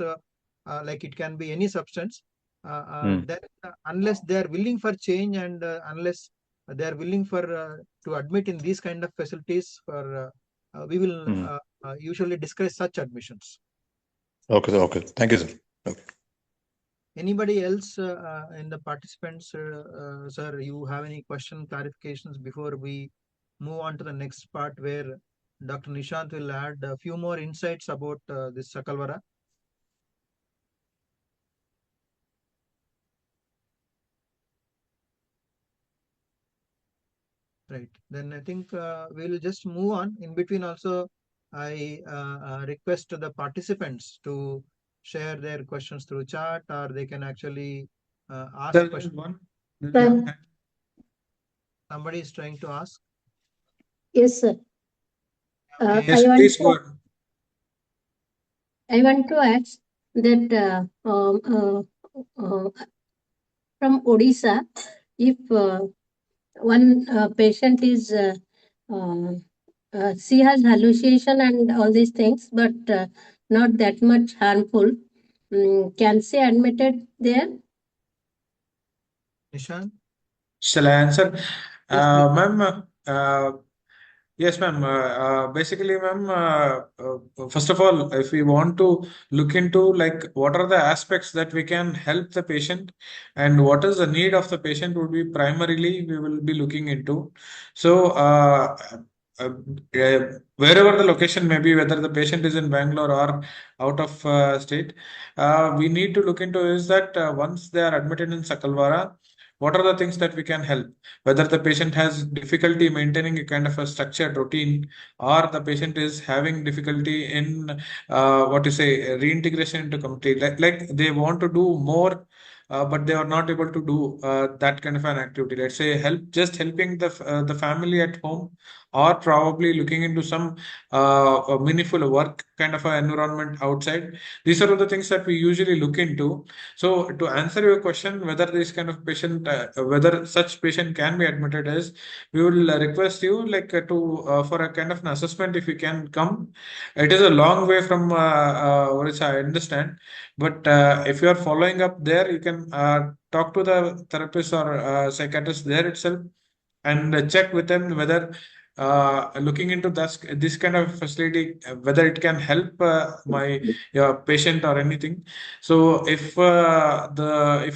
[SPEAKER 2] like it can be any substance, then unless they are willing for change, and unless they are willing for to admit in these kind of facilities, for we will usually discuss such admissions.
[SPEAKER 6] Okay, okay. Thank you, sir. Okay.
[SPEAKER 2] Anybody else in the participants, sir, you have any question, clarifications before we move on to the next part, where Dr. Nishanth will add a few more insights about this Sakalwara? Right. Then I think we'll just move on. In between also, I request the participants to share their questions through chat, or they can actually ask questions. Somebody is trying to ask.
[SPEAKER 7] Yes, sir.
[SPEAKER 3] Yes, please go ahead.
[SPEAKER 7] I want to ask that from Odisha, if one patient is, she has hallucination and all these things, but not that much harmful, can she admitted there?
[SPEAKER 2] Nishanth?
[SPEAKER 3] Shall I answer?
[SPEAKER 2] Yes,
[SPEAKER 3] Ma'am, yes, ma'am. Basically, ma'am, first of all, if we want to look into like what are the aspects that we can help the patient, and what is the need of the patient, would be primarily we will be looking into. So, wherever the location may be, whether the patient is in Bangalore or out of state, we need to look into is that once they are admitted in Sakalwara, what are the things that we can help? Whether the patient has difficulty maintaining a kind of a structured routine, or the patient is having difficulty in what you say, reintegration into community, like they want to do more, but they are not able to do that kind of an activity. Let's say helping the family at home, or probably looking into some meaningful work kind of an environment outside. These are all the things that we usually look into. So to answer your question, whether this kind of patient, whether such patient can be admitted, is we will request you like to for a kind of an assessment, if you can come. It is a long way from Orissa, I understand, but if you are following up there, you can talk to the therapist or psychiatrist there itself, and check with them whether looking into this kind of facility, whether it can help my patient or anything. So if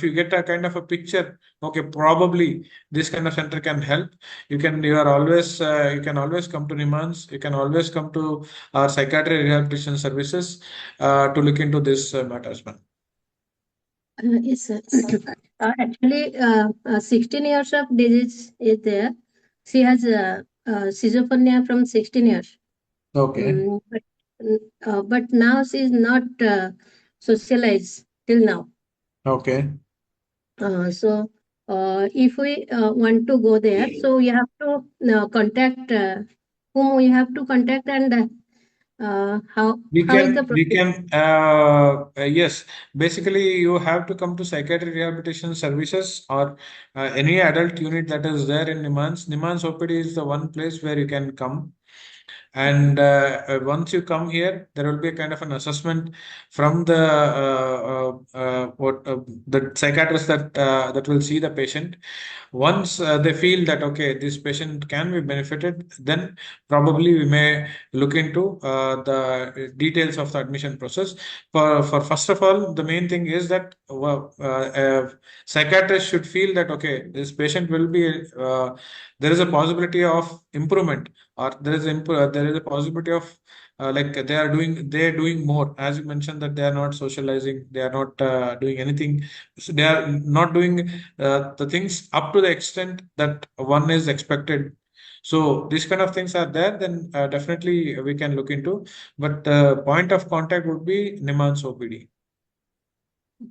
[SPEAKER 3] you get a kind of a picture, okay, probably this kind of center can help, you can always come to NIMHANS. You can always come to our Psychiatric Rehabilitation Services to look into this matters, man.
[SPEAKER 7] Yes, sir. Actually, 16 years of disease is there. She has schizophrenia from 16 years.
[SPEAKER 3] Okay.
[SPEAKER 7] But but now she is not socialized till now.
[SPEAKER 3] Okay.
[SPEAKER 7] So if we want to go there, so we have to contact whom we have to contact, and how is the process?
[SPEAKER 3] Yes, basically you have to come to Psychiatric Rehabilitation Services or any adult unit that is there in NIMHANS. NIMHANS OPD is the one place where you can come. And once you come here, there will be a kind of an assessment from the psychiatrist that will see the patient. Once they feel that okay, this patient can be benefited, then probably we may look into the details of the admission process. For first of all, the main thing is that psychiatrist should feel that okay, this patient will be there is a possibility of improvement, or there is a possibility of like they're doing more, as you mentioned, that they are not socializing, they are not doing anything, so they are not doing the things up to the extent that one is expected. So these kind of things are there, then definitely we can look into, but point of contact would be NIMHANS OPD.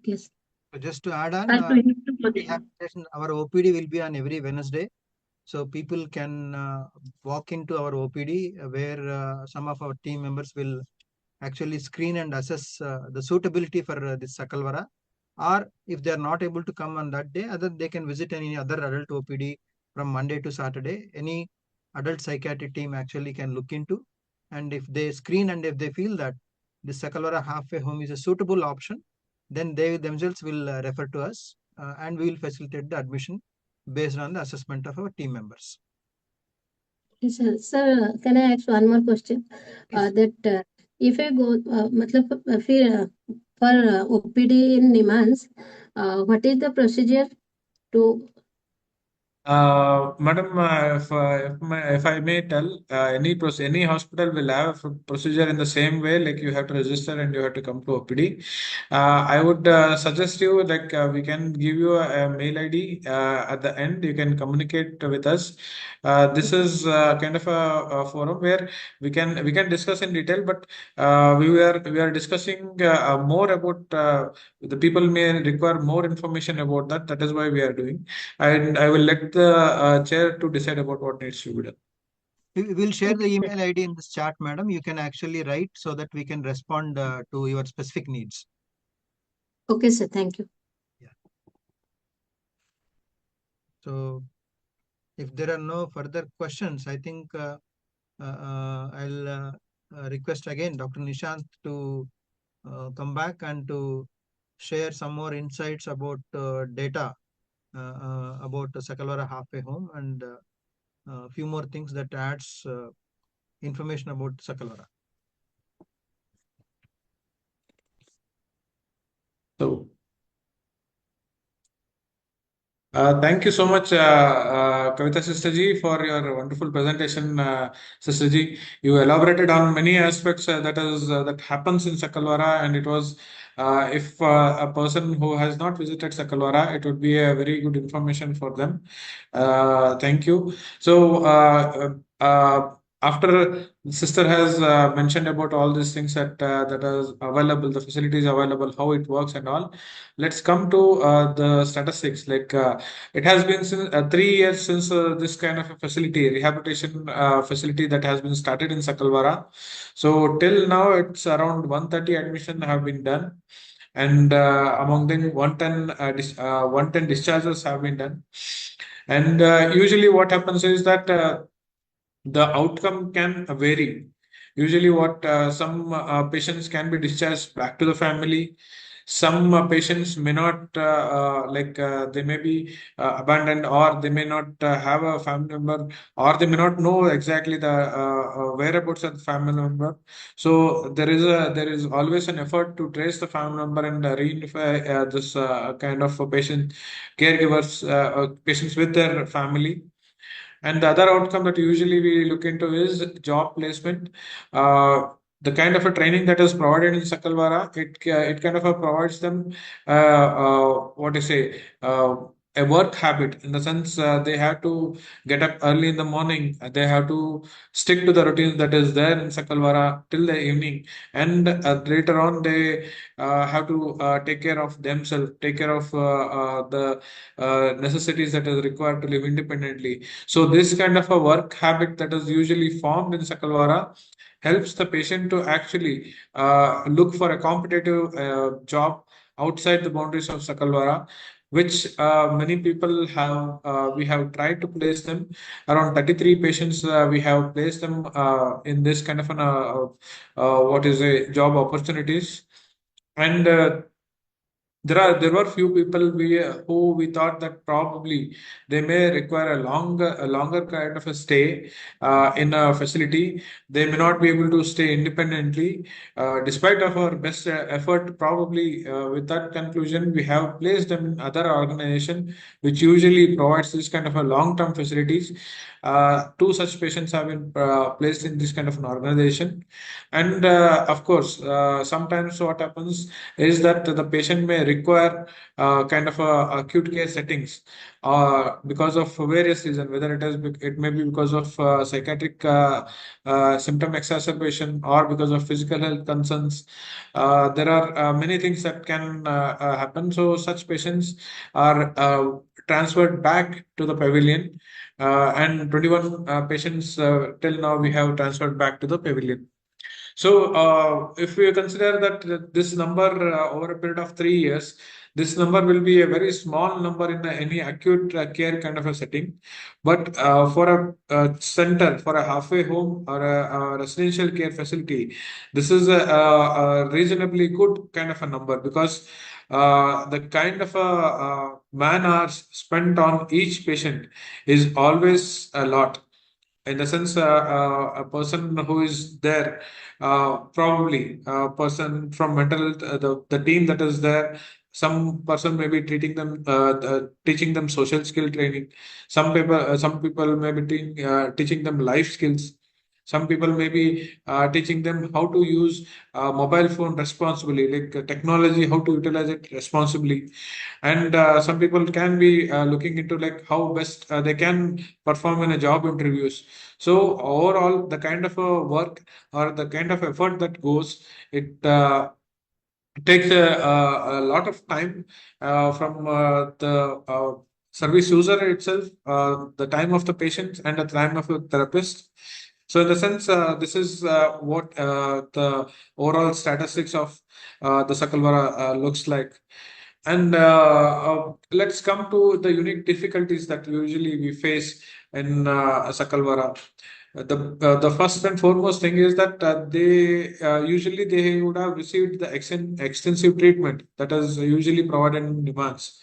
[SPEAKER 7] Yes.
[SPEAKER 2] So just to add on, our OPD will be on every Wednesday. So people can walk into our OPD where some of our team members will actually screen and assess the suitability for this Sakalwara. Or if they are not able to come on that day, they can visit any other adult OPD from Monday to Saturday. Any adult psychiatry team actually can look into. And if they screen and if they feel that this Sakalwara Halfway Home is a suitable option, then they themselves will refer to us and we will facilitate the admission based on the assessment of our team members.
[SPEAKER 7] Yes, sir. Sir, can I ask one more question? That if I go, for OPD in NIMHANS, what is the procedure to?
[SPEAKER 3] Madam, if I may tell, any hospital will have a procedure in the same way, like you have to register and you have to come to OPD. I would suggest you, like we can give you a mail ID at the end. You can communicate with us. This is kind of a forum where we can discuss in detail, but we are discussing more about the people may require more information about that. That is why we are doing, and I will let the chair to decide about what needs to be done.
[SPEAKER 2] We will share the email ID in this chat, madam. You can actually write so that we can respond to your specific needs.
[SPEAKER 7] Okay, sir. Thank you.
[SPEAKER 2] Yeah. So, if there are no further questions, I think I'll request again Dr. Nishanth to come back and to share some more insights about data about Sakalwara Halfway Home and a few more things that adds information about Sakalwara.
[SPEAKER 3] So, thank you so much, Kavitha Sisterji, for your wonderful presentation, Sisterji. You elaborated on many aspects that happens in Sakalwara, and it was if a person who has not visited Sakalwara, it would be a very good information for them. Thank you. So, after sister has mentioned about all these things that is available, the facilities available, how it works and all, let's come to the statistics. Like it has been 3 years since this kind of a facility, rehabilitation facility that has been started in Sakalwara. So till now, it's around 130 admission have been done, and among them 110 discharges have been done. And usually what happens is that the outcome can vary. Usually what some patients can be discharged back to the family. Some patients may not they may be abandoned, or they may not have a family member, or they may not know exactly the whereabouts of the family member. So there is always an effort to trace the family member and reunify this kind of patient caregivers, patients with their family. And the other outcome that usually we look into is job placement. The kind of a training that is provided in Sakalwara, it kind of provides them what to say a work habit, in the sense they have to get up early in the morning. They have to stick to the routine that is there in Sakalwara till the evening, and later on they have to take care of themselves, take care of the necessities that is required to live independently. So this kind of a work habit that is usually formed in Sakalwara helps the patient to actually look for a competitive job outside the boundaries of Sakalwara, which many people have. We have tried to place them around 33 patients. We have placed them in this kind of an what is a job opportunities, and there were few people who we thought that probably they may require a longer kind of a stay in a facility. They may not be able to stay independently. Despite of our best effort, probably with that conclusion, we have placed them in other organization which usually provides this kind of a long-term facilities. Two such patients have been placed in this kind of an organization, and of course, sometimes what happens is that the patient may require kind of acute care settings because of various reasons, whether it may be because of psychiatric symptom exacerbation or because of physical health concerns. There are many things that can happen. So such patients are transferred back to the pavilion, and 21 patients till now we have transferred back to the pavilion. So, if we consider that this number over a period of 3 years, this number will be a very small number in any acute care kind of a setting. But for a center, for a halfway home or a residential care facility, this is a reasonably good kind of a number, because the kind of man hours spent on each patient is always a lot. In the sense, a person who is there, probably a person from mental health, the team that is there, some person may be teaching them social skill training. Some people may be teaching them life skills. Some people may be teaching them how to use mobile phone responsibly, like technology, how to utilize it responsibly. And some people can be looking into like how best they can perform in a job interviews. So overall, the kind of work or the kind of effort that goes, it takes a lot of time from the service user itself, the time of the patient, and the time of the therapist. So in the sense, this is what the overall statistics of the Sakalwara looks like. And let's come to the unique difficulties that usually we face in Sakalwara. The first and foremost thing is that they usually they would have received the extensive treatment that is usually provided in NIMHANS,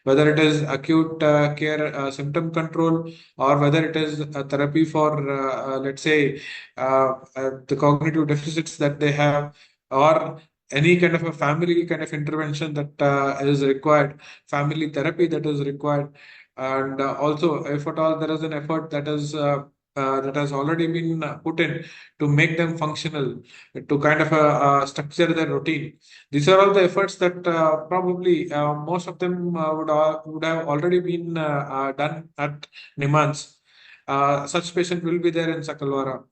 [SPEAKER 3] whether it is acute care symptom control, or whether it is a therapy for let's say the cognitive deficits that they have, or any kind of a family kind of intervention that is required, family therapy that is required. And also, if at all there is an effort that has already been put in to make them functional, to kind of structure their routine. These are all the efforts that probably most of them would have already been done at NIMHANS. Such patient will be there in Sakalwara.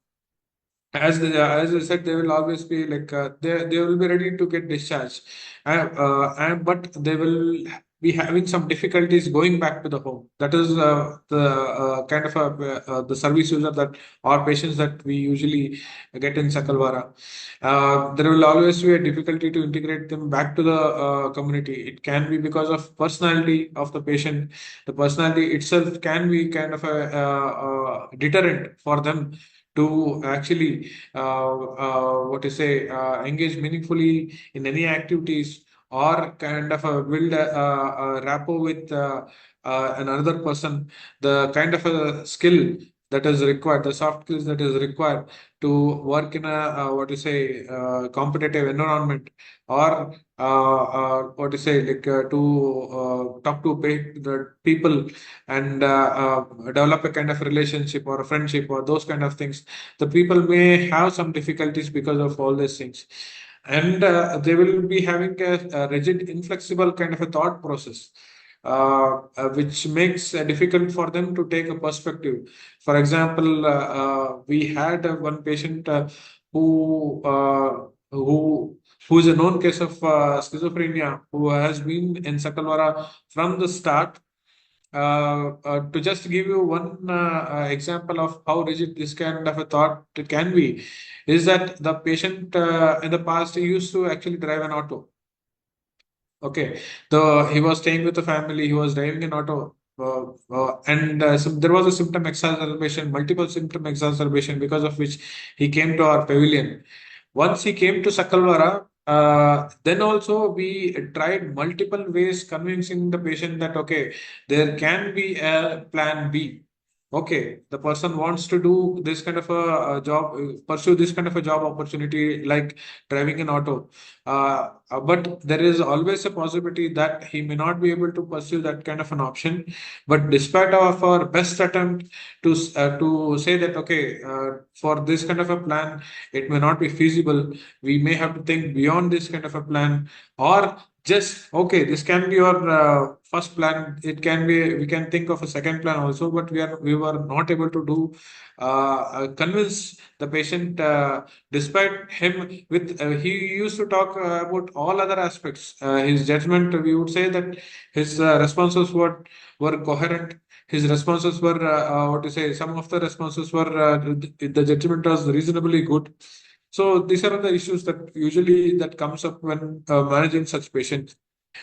[SPEAKER 3] As I said, they will always be like they will be ready to get discharged, but they will be having some difficulties going back to the home. That is the kind of the service user that or patients that we usually get in Sakalwara. There will always be a difficulty to integrate them back to the community. It can be because of personality of the patient. The personality itself can be kind of a deterrent for them to actually what to say engage meaningfully in any activities, or kind of build a rapport with another person. The kind of a skill that is required, the soft skills that is required to work in a what to say competitive environment, or what to say like to talk to the people, and develop a kind of relationship or a friendship or those kind of things. The people may have some difficulties because of all these things, and they will be having a rigid, inflexible kind of a thought process. which makes it difficult for them to take a perspective. For example, we had one patient who is a known case of schizophrenia, who has been in Sakalwara from the start. To just give you one example of how rigid this kind of a thought can be, is that the patient in the past he used to actually drive an auto. Okay, he was staying with the family, he was driving an auto, and so there was a symptom exacerbation, multiple symptom exacerbation, because of which he came to our pavilion. Once he came to Sakalwara, then also we tried multiple ways convincing the patient that, okay, there can be a plan B. Okay, the person wants to do this kind of a job, pursue this kind of a job opportunity like driving an auto. But there is always a possibility that he may not be able to pursue that kind of an option. But despite of our best attempt to say that, okay, for this kind of a plan, it may not be feasible. We may have to think beyond this kind of a plan, or just, okay, this can be your first plan. It can be, we can think of a second plan also, but we were not able to do convince the patient, despite him with he used to talk about all other aspects. His judgment, we would say that his responses were coherent. His responses were what to say, some of the responses were the judgment was reasonably good. So these are the issues that usually that comes up when managing such patients.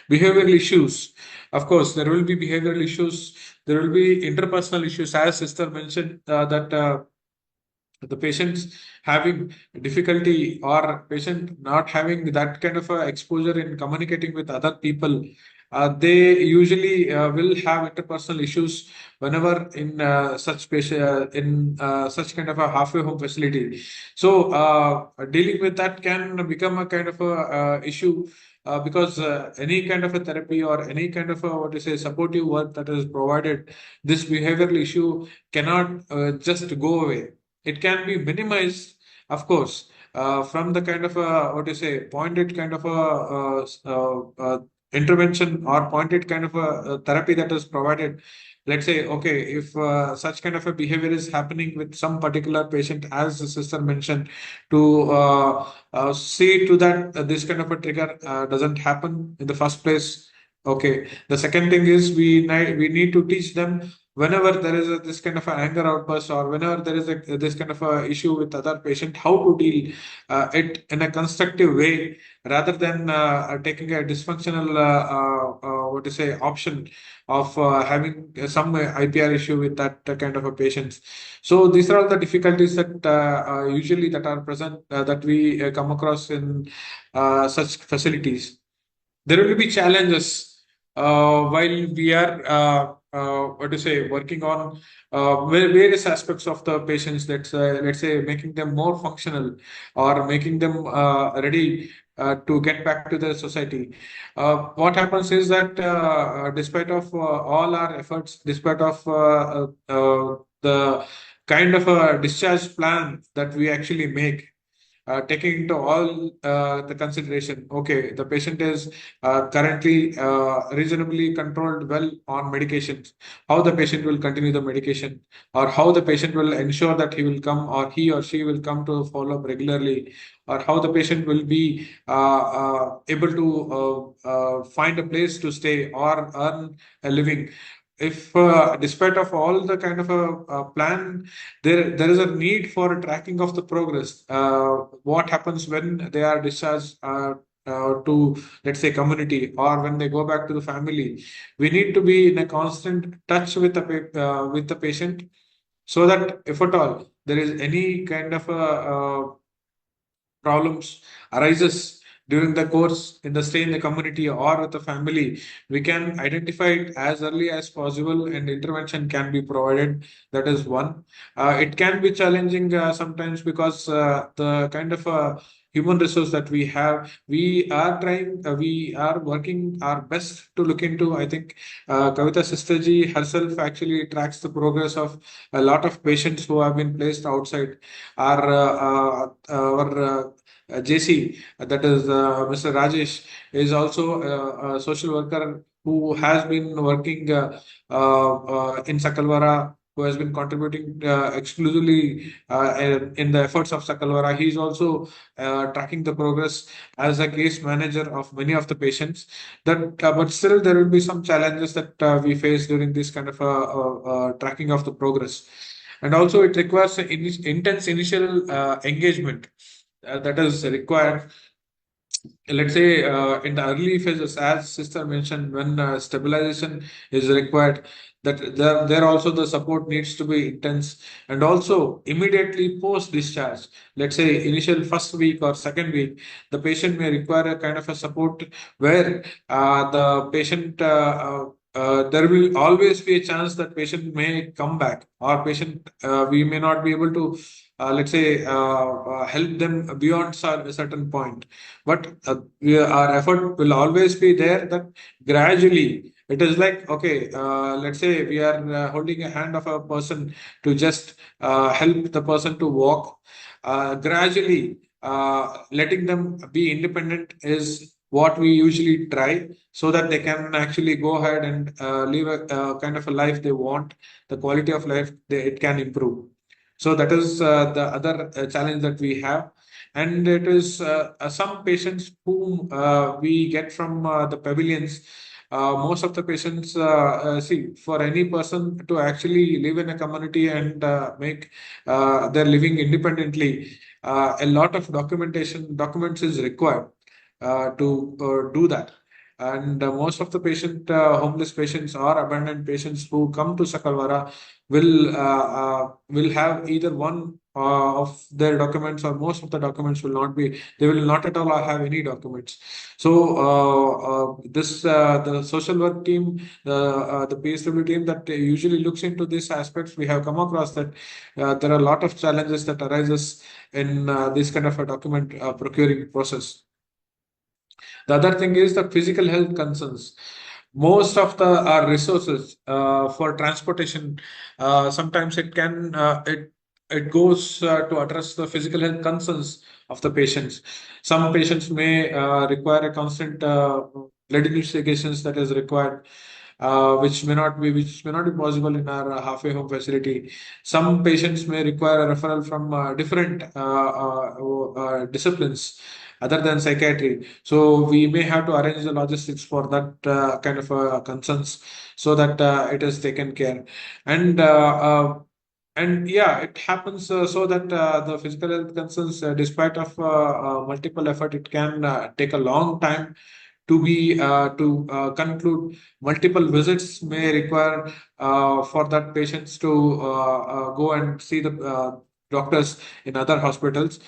[SPEAKER 3] Behavioral issues, of course, there will be behavioral issues. There will be interpersonal issues, as sister mentioned, that the patients having difficulty, or patient not having that kind of exposure in communicating with other people. They usually will have interpersonal issues whenever in such such kind of a halfway home facility. So dealing with that can become a kind of a issue, because any kind of a therapy or any kind of a, what you say, supportive work that is provided, this behavioral issue cannot just go away. It can be minimized, of course, from the kind of a, what you say, pointed kind of a intervention, or pointed kind of a therapy that is provided. Let's say, okay, if such kind of a behavior is happening with some particular patient, as the sister mentioned, to see to that this kind of a trigger doesn't happen in the first place. Okay. The second thing is we need to teach them, whenever there is this kind of an anger outburst, or whenever there is this kind of a issue with other patient, how to deal it in a constructive way, rather than taking a dysfunctional what to say, option of having some IPR issue with that kind of a patient. So these are all the difficulties that usually that are present, that we come across in such facilities. There will be challenges while we are what to say, working on various aspects of the patients. Let's say making them more functional, or making them ready to get back to the society. What happens is that despite of all our efforts, despite of the kind of a discharge plan that we actually make, taking into all the consideration, okay, the patient is currently reasonably controlled well on medications, how the patient will continue the medication, or how the patient will ensure that he will come, or he or she will come to follow up regularly, or how the patient will be able to find a place to stay or earn a living. If despite of all the kind of a plan, there is a need for a tracking of the progress. What happens when they are discharged to, let's say, community, or when they go back to the family? We need to be in a constant touch with the patient, so that if at all there is any kind of problems arises during the course in the stay in the community or with the family, we can identify it as early as possible, and intervention can be provided. That is one. It can be challenging sometimes, because the kind of human resource that we have, we are trying, we are working our best to look into. I think Kavitha Sisterji herself actually tracks the progress of a lot of patients who have been placed outside. Our JC, that is Mr. Rajesh, is also a social worker who has been working in Sakalwara, who has been contributing exclusively in the efforts of Sakalwara. He is also tracking the progress as a case manager of many of the patients. But still, there will be some challenges that we face during this kind of tracking of the progress. And also, it requires intense initial engagement that is required. Let's say in the early phases, as sister mentioned, when stabilization is required, that there also the support needs to be intense. And also immediately post discharge, let's say initial first week or second week, the patient may require a kind of a support where the patient there will always be a chance that patient may come back, or patient we may not be able to let's say help them beyond a certain point. But our effort will always be there that gradually it is like, okay, let's say we are holding a hand of a person to just help the person to walk. Gradually letting them be independent is what we usually try, so that they can actually go ahead and live a kind of a life they want, the quality of life it can improve. So that is the other challenge that we have. And it is some patients whom we get from the pavilions. Most of the patients, see, for any person to actually live in a community and make their living independently, a lot of documents is required to do that. And most of the homeless patients or abandoned patients who come to Sakalwara will have either one of their documents, or most of the documents will not be. They will not at all have any documents. So the social work team, the PSW team that usually looks into these aspects, we have come across that there are a lot of challenges that arises in this kind of a document procuring process. The other thing is the physical health concerns. Most of the our resources for transportation, sometimes it goes to address the physical health concerns of the patients. Some patients may require a constant blood investigations that is required, which may not be possible in our halfway home facility. Some patients may require a referral from different disciplines other than psychiatry. So we may have to arrange the logistics for that kind of concerns, so that it is taken care. And yeah, it happens so that the physical health concerns, despite of multiple effort, it can take a long time to conclude. Multiple visits may require for that patients to go and see the doctors in other hospitals.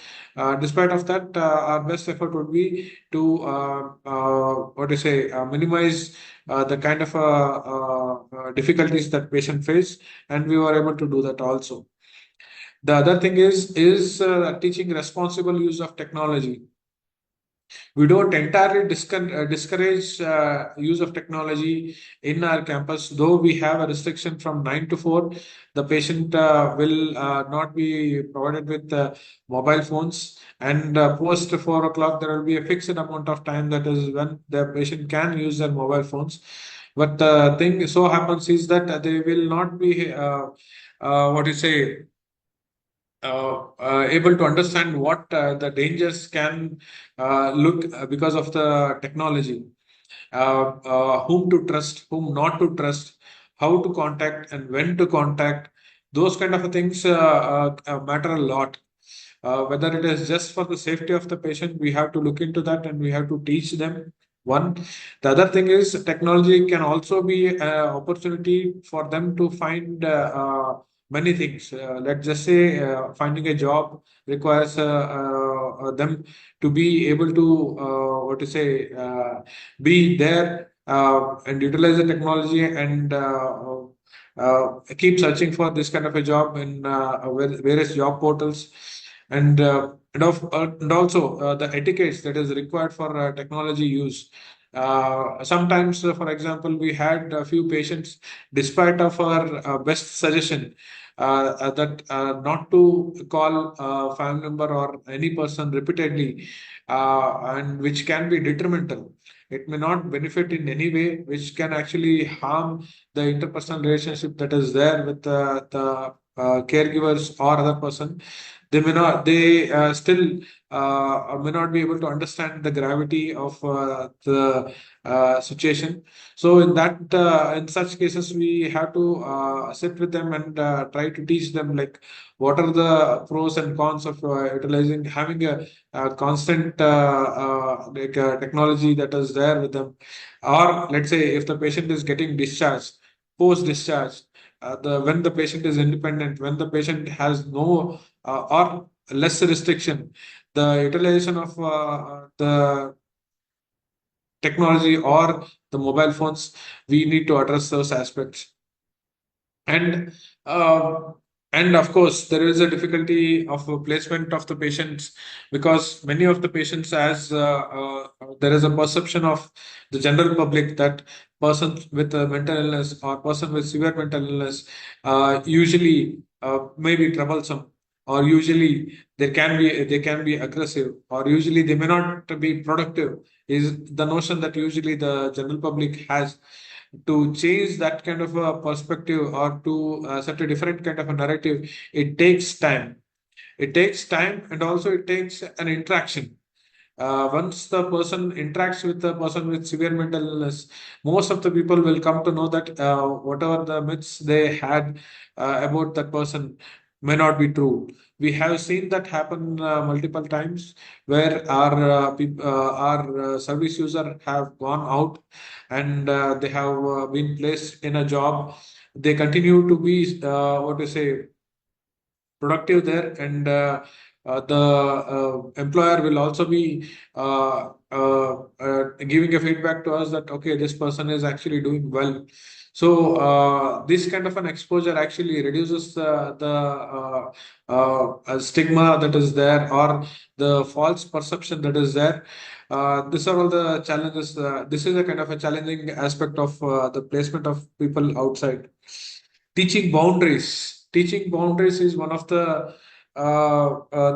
[SPEAKER 3] Despite of that, our best effort would be to minimize the kind of difficulties that patient face, and we were able to do that also. The other thing is teaching responsible use of technology. We don't entirely discourage use of technology in our campus, though we have a restriction from 9 to 4. The patient will not be provided with mobile phones, and post 4 o'clock, there will be a fixed amount of time that is when the patient can use their mobile phones. But the thing so happens is that they will not be able to understand what the dangers can look because of the technology, whom to trust, whom not to trust, how to contact and when to contact. Those kind of things matter a lot. Whether it is just for the safety of the patient, we have to look into that and we have to teach them. One. The other thing is technology can also be an opportunity for them to find many things. Let's just say finding a job requires them to be able to be there and utilize the technology and keep searching for this kind of a job in various job portals. And also the etiquettes that is required for technology use. Sometimes, for example, we had a few patients, despite of our best suggestion, that not to call a family member or any person repeatedly, and which can be detrimental. It may not benefit in any way, which can actually harm the interpersonal relationship that is there with the caregivers or other person. They may not, they still may not be able to understand the gravity of the situation. So in such cases, we have to sit with them and try to teach them like what are the pros and cons of having a constant technology that is there with them, or let's say if the patient is getting discharged, post discharge, when the patient is independent, when the patient has no or less restriction, the utilization of the technology or the mobile phones, we need to address those aspects. And of course, there is a difficulty of placement of the patients, because many of the patients, as there is a perception of the general public that person with a mental illness or person with severe mental illness usually may be troublesome, or usually they can be aggressive, or usually they may not be productive, is the notion that usually the general public has. To change that kind of a perspective or to set a different kind of a narrative, it takes time. It takes time, and also it takes an interaction. Once the person interacts with the person with severe mental illness, most of the people will come to know that whatever the myths they had about that person may not be true. We have seen that happen multiple times, where our service user have gone out and they have been placed in a job. They continue to be productive there, and the employer will also be giving a feedback to us that okay, this person is actually doing well. So this kind of an exposure actually reduces the stigma that is there, or the false perception that is there. These are all the challenges. This is a kind of a challenging aspect of the placement of people outside. Teaching boundaries. Teaching boundaries is one of the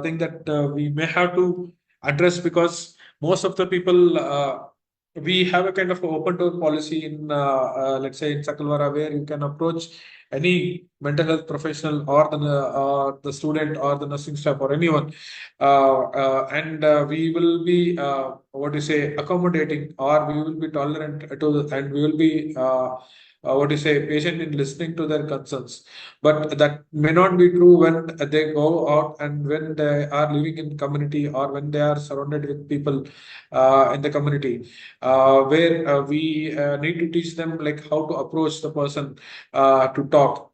[SPEAKER 3] thing that we may have to address, because most of the people, we have a kind of open door policy in, let's say in Sakalwara, where you can approach any mental health professional or the student or the nursing staff or anyone, and we will be accommodating, or we will be tolerant to, and we will be patient in listening to their concerns. But that may not be true when they go out and when they are living in community, or when they are surrounded with people in the community, where we need to teach them like how to approach the person to talk.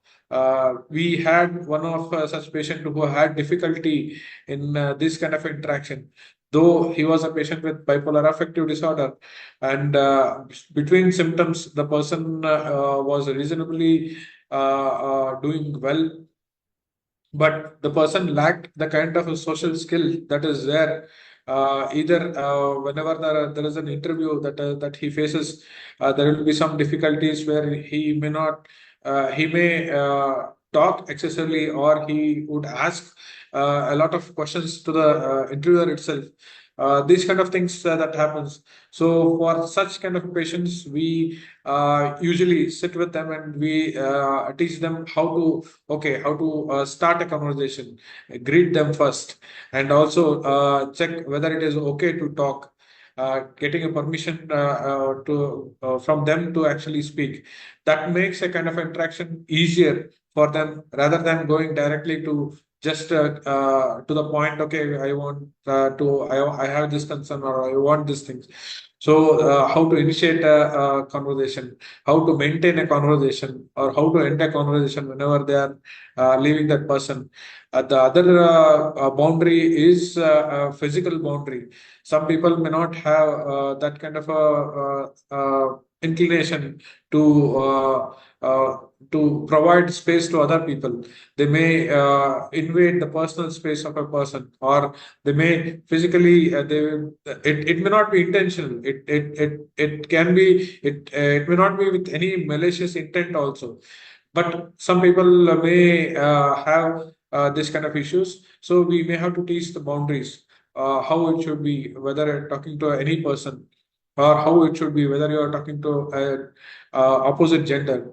[SPEAKER 3] We had one of such patient who had difficulty in this kind of interaction, though he was a patient with bipolar affective disorder, and between symptoms, the person was reasonably doing well, but the person lacked the kind of a social skill that is there. Either whenever there is an interview that he faces, there will be some difficulties where he may talk excessively, or he would ask a lot of questions to the interviewer itself. These kind of things that happens. So for such kind of patients, we usually sit with them and we teach them how to start a conversation, greet them first, and also check whether it is okay to talk. Getting a permission from them to actually speak. That makes a kind of interaction easier for them, rather than going directly to just to the point. Okay, I have this concern, or I want these things. So how to initiate a conversation, how to maintain a conversation, or how to end a conversation whenever they are leaving that person. The other boundary is a physical boundary. Some people may not have that kind of a inclination to provide space to other people. They may invade the personal space of a person, or they may physically it may not be intentional. It can be, it may not be with any malicious intent also, but some people may have this kind of issues. So we may have to teach the boundaries, how it should be, whether you're talking to any person, or how it should be, whether you're talking to opposite gender,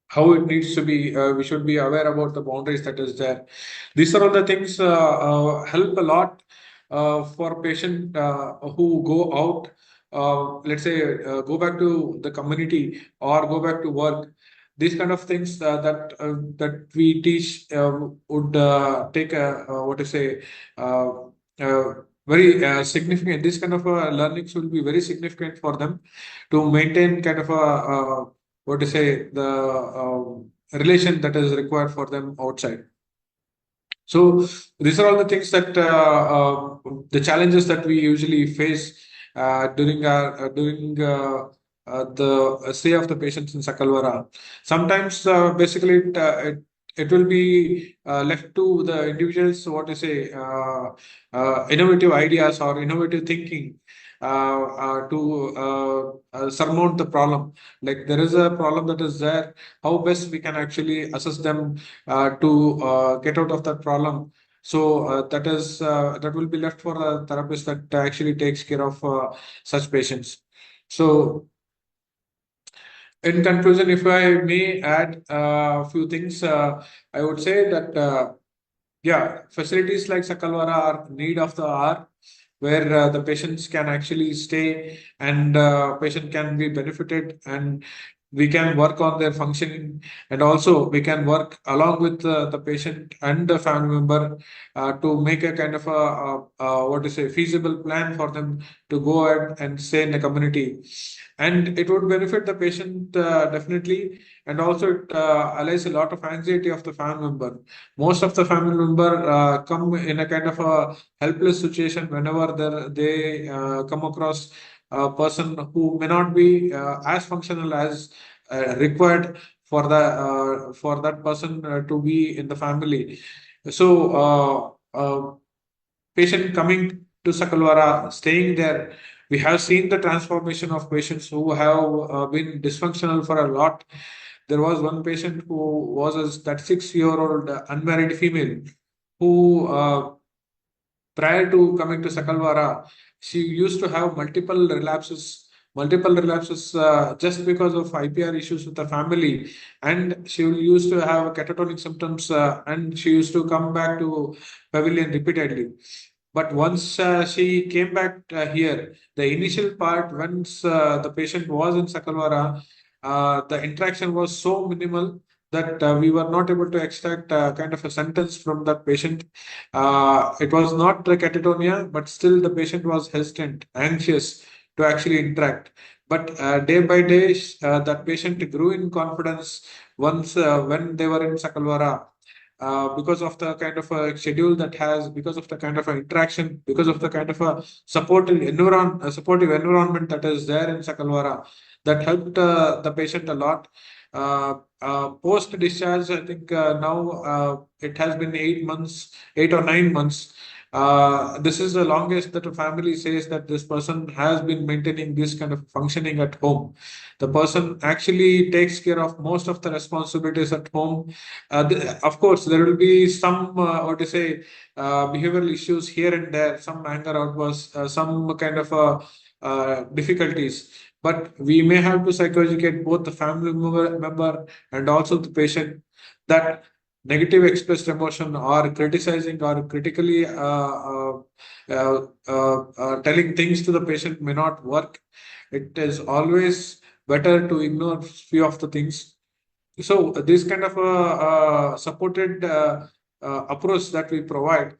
[SPEAKER 3] how it needs to be. We should be aware about the boundaries that is there. These are all the things help a lot for patient who go out, let's say, go back to the community or go back to work. These kind of things that we teach would take a what to say very significant. This kind of learnings will be very significant for them to maintain kind of a what to say the relation that is required for them outside. So these are all the things that the challenges that we usually face during the stay of the patients in Sakalwara. Sometimes basically it will be left to the individuals, what to say, innovative ideas or innovative thinking to surmount the problem. Like there is a problem that is there, how best we can actually assist them to get out of that problem. So that will be left for a therapist that actually takes care of such patients. So in conclusion, if I may add a few things, I would say that yeah, facilities like Sakalwara are need of the hour, where the patients can actually stay and patient can be benefited, and we can work on their functioning, and also we can work along with the patient and the family member to make a kind of what to say feasible plan for them to go ahead and stay in the community. And it would benefit the patient definitely, and also it allays a lot of anxiety of the family member. Most of the family member come in a kind of a helpless situation whenever they come across a person who may not be as functional as required for that person to be in the family. So patient coming to Sakalwara, staying there, we have seen the transformation of patients who have been dysfunctional for a lot. There was one patient who was that 6-year-old unmarried female who prior to coming to Sakalwara, she used to have multiple relapses just because of IPR issues with the family, and she used to have catatonic symptoms, and she used to come back to pavilion repeatedly. But once she came back here, the initial part, once the patient was in Sakalwara, the interaction was so minimal that we were not able to extract kind of a sentence from that patient. It was not catatonia, but still the patient was hesitant, anxious to actually interact. But day by day, that patient grew in confidence once when they were in Sakalwara. Because of the kind of a schedule that has, because of the kind of interaction, because of the kind of a supportive environment that is there in Sakalwara, that helped the patient a lot. Post discharge, I think now it has been 8 or 9 months. This is the longest that a family says that this person has been maintaining this kind of functioning at home. The person actually takes care of most of the responsibilities at home. Of course, there will be some what to say behavioral issues here and there, some anger outbursts, some kind of difficulties. But we may have to psychoeducate both the family member and also the patient that negative expressed emotion or criticizing or critically telling things to the patient may not work. It is always better to ignore few of the things. So this kind of a supported approach that we provide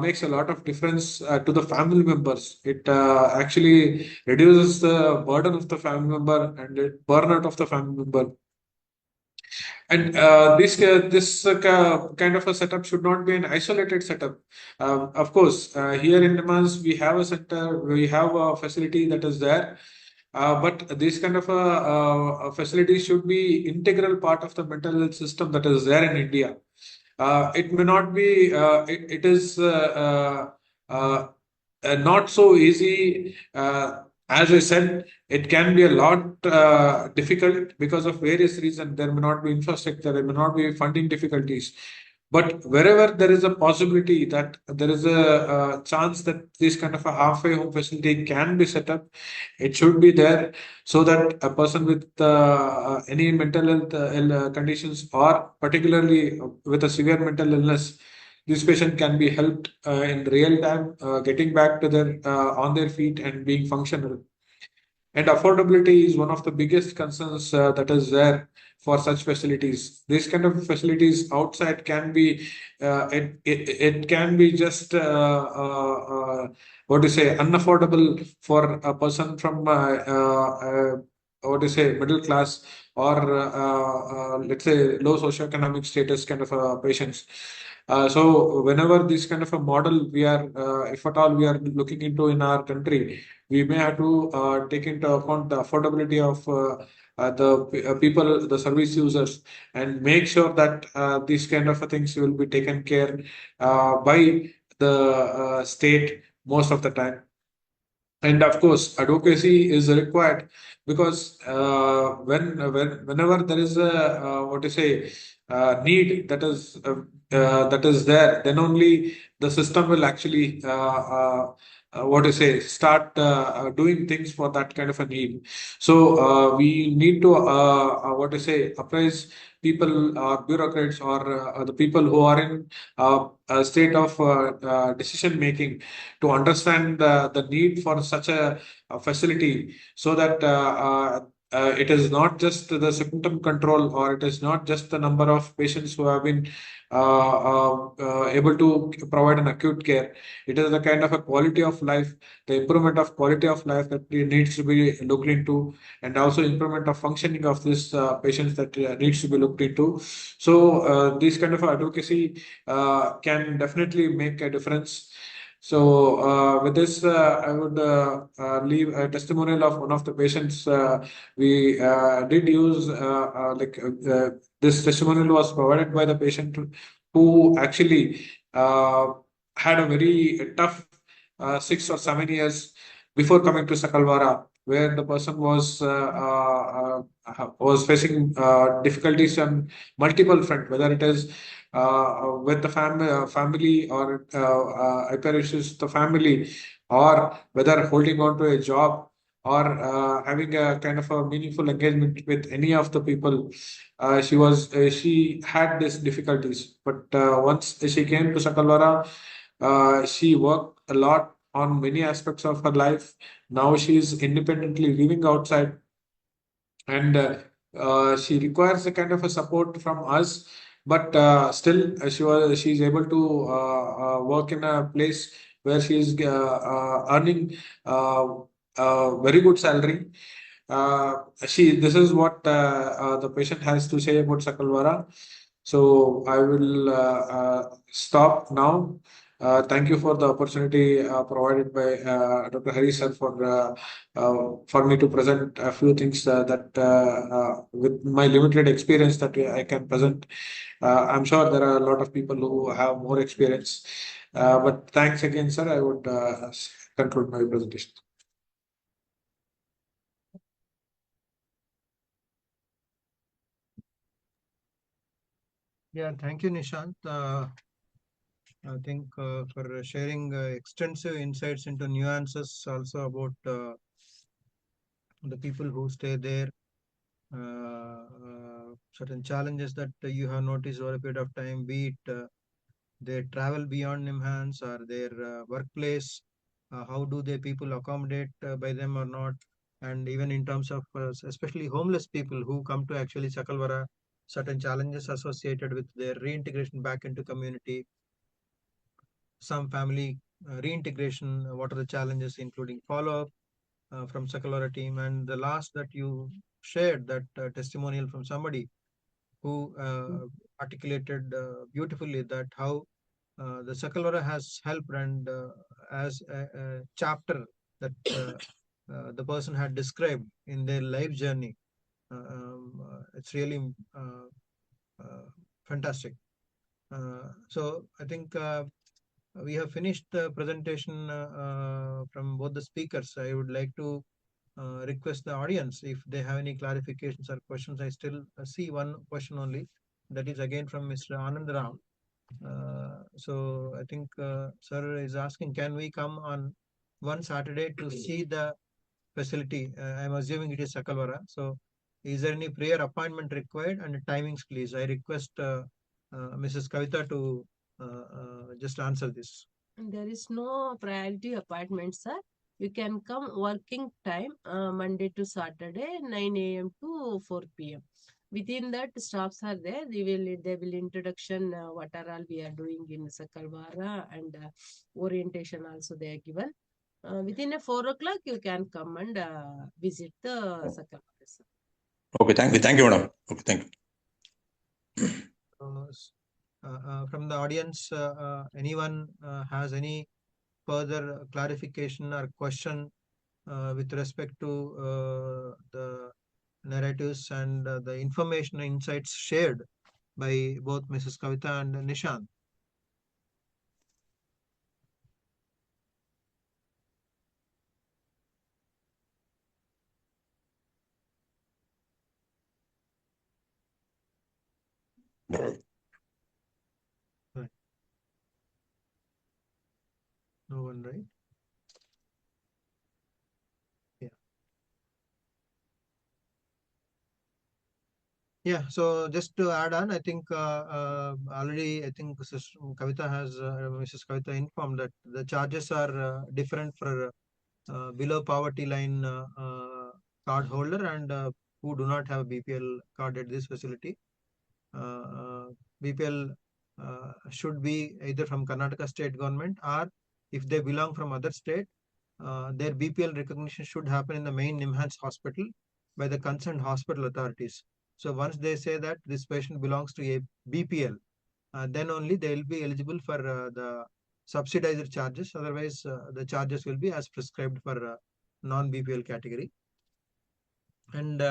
[SPEAKER 3] makes a lot of difference to the family members. It actually reduces the burden of the family member and the burnout of the family member. And this kind of a setup should not be an isolated setup. Of course, here in NIMHANS, we have a center, we have a facility that is there. But this kind of a facility should be integral part of the mental health system that is there in India. It may not be, it is not so easy as I said, it can be a lot difficult because of various reasons. There may not be infrastructure, there may not be funding difficulties. But wherever there is a possibility that there is a chance that this kind of a halfway home facility can be set up, it should be there so that a person with any mental health conditions or particularly with a severe mental illness, this patient can be helped in real time, getting back to their on their feet and being functional. And affordability is one of the biggest concerns that is there for such facilities. These kind of facilities outside can be, it can be just, what to say, unaffordable for a person from, what to say, middle class or, let's say, low socioeconomic status kind of patients. So whenever this kind of a model we are, if at all we are looking into in our country, we may have to take into account the affordability of the people, the service users, and make sure that these kind of things will be taken care by the state most of the time. And of course, advocacy is required because whenever there is a what to say need that is there, then only the system will actually what to say start doing things for that kind of a need. So we need to what to say appraise people or bureaucrats or the people who are in a state of decision making to understand the need for such a facility so that it is not just the symptom control or it is not just the number of patients who have been able to provide an acute care. It is the kind of a quality of life, the improvement of quality of life that needs to be looked into, and also improvement of functioning of this patients that needs to be looked into. So this kind of advocacy can definitely make a difference. So with this, I would leave a testimonial of one of the patients. We did use this testimonial was provided by the patient who actually had a very tough 6 or 7 years before coming to Sakalwara, where the person was facing difficulties on multiple front, whether it is with the family or issues the family, or whether holding on to a job or having a kind of a meaningful engagement with any of the people. She had these difficulties, but once she came to Sakalwara, she worked a lot on many aspects of her life. Now she is independently living outside, and she requires a kind of a support from us. But still, she's able to work in a place where she's earning very good salary. This is what the patient has to say about Sakalwara. So I will stop now. Thank you for the opportunity provided by Dr. Hareesh sir for me to present a few things that with my limited experience that I can present. I'm sure there are a lot of people who have more experience. But thanks again, sir. I would conclude my presentation.
[SPEAKER 2] Yeah, thank you, Nishanth. I think for sharing extensive insights into nuances also about the people who stay there, certain challenges that you have noticed over a period of time, be it they travel beyond NIMHANS or their workplace, how do they people accommodate by them or not, and even in terms of especially homeless people who come to actually Sakalwara, certain challenges associated with their reintegration back into community, some family reintegration, what are the challenges including follow-up from Sakalwara team, and the last that you shared that testimonial from somebody who articulated beautifully that how the Sakalwara has helped, and as a chapter that the person had described in their life journey. It's really fantastic. So I think we have finished the presentation from both the speakers. I would like to request the audience if they have any clarifications or questions. I still see one question only, that is again from Mr. Anand Ram. So I think sir is asking, can we come on one Saturday to see the facility? I'm assuming it is Sakalwara. So is there any prior appointment required, and timings, please? I request Mrs. Kavitha to just answer this.
[SPEAKER 5] There is no priority appointment, sir. You can come working time, Monday to Saturday, 9 a.m. to 4 p.m. Within that, staffs are there. They will introduction what are all we are doing in Sakalwara, and orientation also they are given. Within a 4 o'clock, you can come and visit the Sakalwara, sir.
[SPEAKER 6] Okay, thank you, madam. Okay, thank you.
[SPEAKER 2] From the audience, anyone has any further clarification or question with respect to the narratives and the information and insights shared by both Mrs. Kavitha and Nishanth? Right. No one, right? Yeah. Yeah. So just to add on, I think already I think Mrs. Kavitha has Mrs. Kavitha informed that the charges are different for below poverty line card holder and who do not have a BPL card at this facility. BPL should be either from Karnataka state government, or if they belong from other state, their BPL recognition should happen in the main NIMHANS hospital by the concerned hospital authorities. So once they say that this patient belongs to a BPL, then only they will be eligible for the subsidized charges. Otherwise, the charges will be as prescribed for non-BPL category. And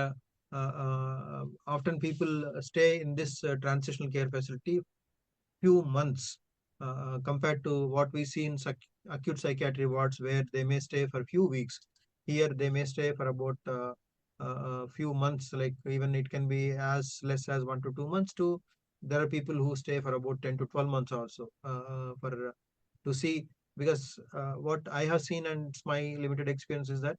[SPEAKER 2] often people stay in this transitional care facility few months compared to what we see in acute psychiatry wards, where they may stay for a few weeks. Here they may stay for about a few months, like even it can be as less as 1 to 2 months to there are people who stay for about 10 to 12 months also for to see, because what I have seen and my limited experience is that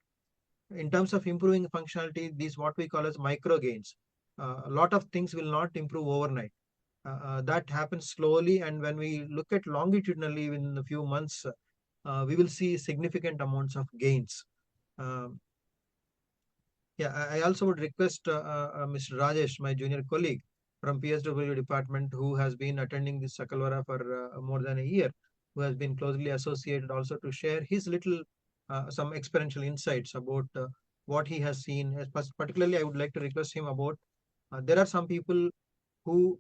[SPEAKER 2] in terms of improving functionality, these what we call as micro gains. A lot of things will not improve overnight. That happens slowly, and when we look at longitudinally in a few months, we will see significant amounts of gains. Yeah, I also would request Mr. Rajesh, my junior colleague from PSW department, who has been attending this Sakalwara for more than a year, who has been closely associated, also to share his little some experiential insights about what he has seen. Particularly, I would like to request him about there are some people who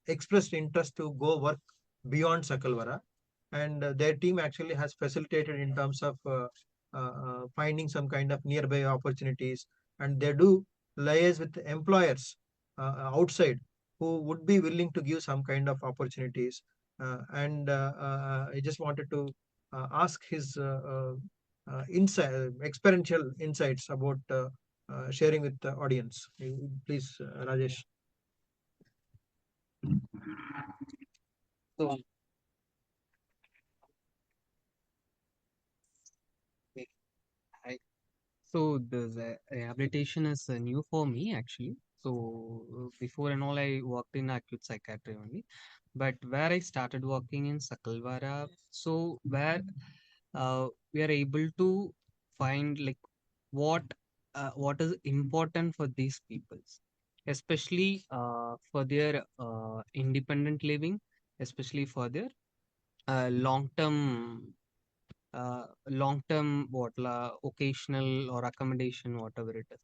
[SPEAKER 2] expressed interest to go work beyond Sakalwara, and their team actually has facilitated in terms of finding some kind of nearby opportunities, and they do liaise with employers outside who would be willing to give some kind of opportunities. And I just wanted to ask his insight, experiential insights about sharing with the audience. Please, Rajesh.
[SPEAKER 1] So, I, so the rehabilitation is new for me actually. So before and all, I worked in acute psychiatry only, but where I started working in Sakalwara, so where we are able to find like what what is important for these peoples, especially for their independent living, especially for their long term what occasional or accommodation, whatever it is.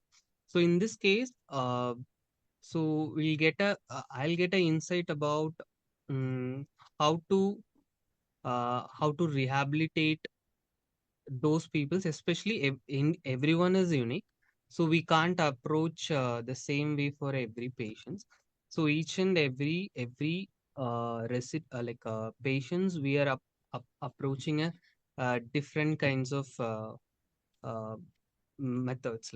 [SPEAKER 1] So in this case, so we'll get a I'll get a insight about um, how to rehabilitate those peoples, especially in everyone is unique, so we can't approach the same way for every patient. So each and every patients, we are approaching a different kinds of methods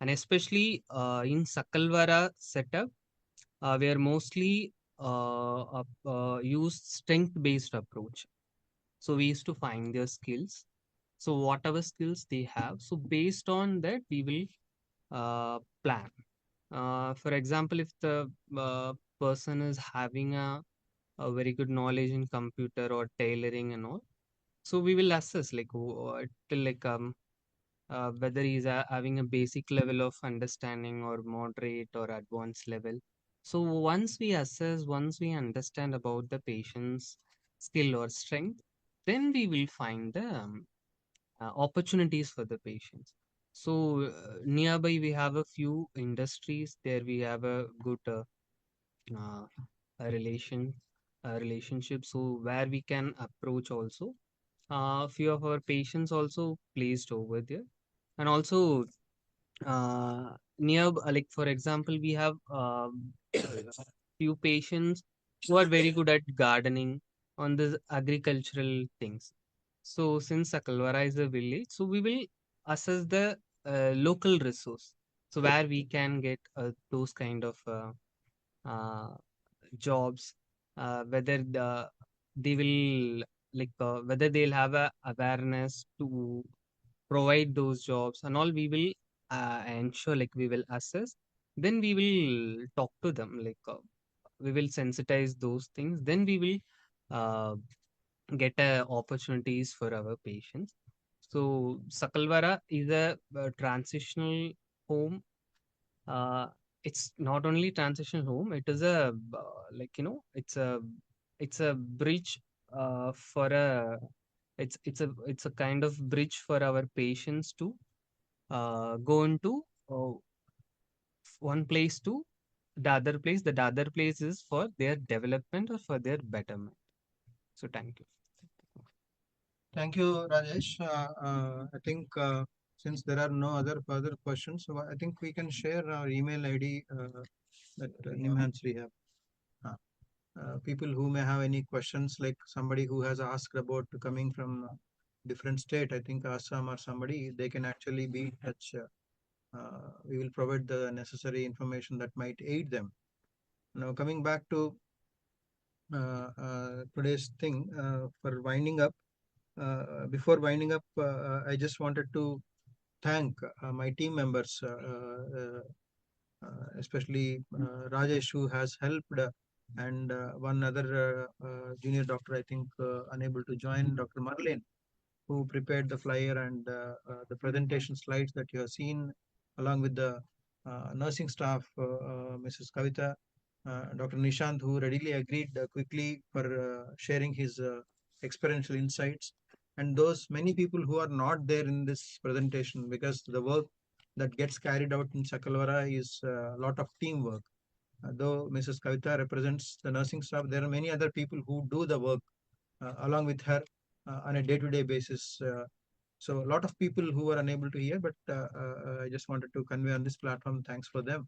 [SPEAKER 1] and especially in Sakalwara setup, we are mostly use strength-based approach. So we used to find their skills. So whatever skills they have, so based on that we will plan. For example, if the person is having a very good knowledge in computer or tailoring and all, so we will assess till whether he's having a basic level of understanding or moderate or advanced level. So once we assess, once we understand about the patient's skill or strength, then we will find the opportunities for the patients. So nearby we have a few industries there. We have a good uh, a relationship. So where we can approach also. Few of our patients also placed over there, and also like for example, we have few patients who are very good at gardening on the agricultural things. So since Sakalwara is a village, so we will assess the local resource. So where we can get those kind of uh, jobs, whether they will whether they'll have a awareness to provide those jobs and all. We will ensure we will assess, then we will talk to them, we will sensitize those things, then we will get opportunities for our patients. So Sakalwara is a transitional home. uh, it's not only transition home, it is a it's a bridge for a it's a kind of bridge for our patients to go into one place to the other place. The other place is for their development or for their betterment. So thank you.
[SPEAKER 2] Thank you, Rajesh. I think since there are no other further questions, so I think we can share our email ID that NIMHANS Rehab. People who may have any questions, like somebody who has asked about coming from different state, I think Assam or somebody, they can actually be in touch. We will provide the necessary information that might aid them. Now, coming back to today's thing, for winding up, before winding up, I just wanted to thank my team members, especially Rajesh, who has helped, and one other junior doctor, I think, unable to join, Dr. Marlene, who prepared the flyer and the presentation slides that you have seen, along with the nursing staff, Mrs. Kavitha, Dr. Nishanth, who readily agreed quickly for sharing his experiential insights, and those many people who are not there in this presentation, because the work that gets carried out in Sakalwara is a lot of teamwork. Though Mrs. Kavitha represents the nursing staff, there are many other people who do the work along with her on a day-to-day basis. So a lot of people who are unable to hear, but I just wanted to convey on this platform, thanks for them.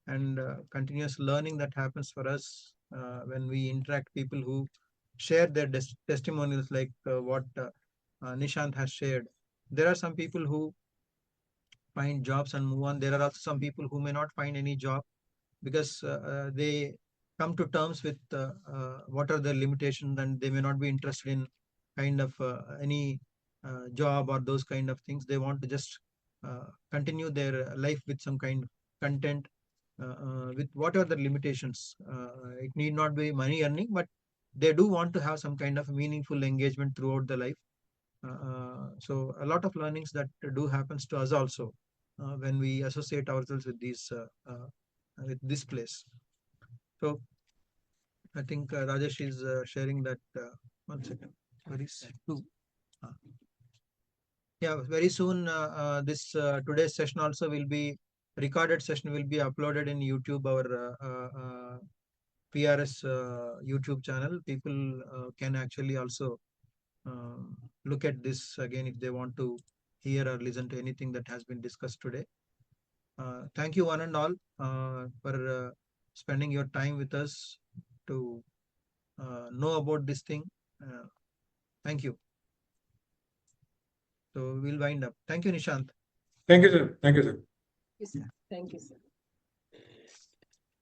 [SPEAKER 2] And continuous learning that happens for us when we interact, people who share their testimonials, like what Nishanth has shared. There are some people who find jobs and move on. There are also some people who may not find any job because they come to terms with what are their limitations, and they may not be interested in kind of any job or those kind of things. They want to just continue their life with some kind of content, with what are the limitations. It need not be money earning, but they do want to have some kind of meaningful engagement throughout the life. So a lot of learnings that do happens to us also when we associate ourselves with these with this place. So I think Rajesh is sharing that. 1 second. Hareesh, two. Yeah, very soon this today's session also will be recorded session, will be uploaded in YouTube, our PRS YouTube channel. People can actually also look at this again if they want to hear or listen to anything that has been discussed today. Thank you one and all for spending your time with us to know about this thing. Thank you. So we'll wind up. Thank you, Nishanth.
[SPEAKER 3] Thank you, sir. Thank you, sir.
[SPEAKER 5] Yes, sir. Thank you, sir.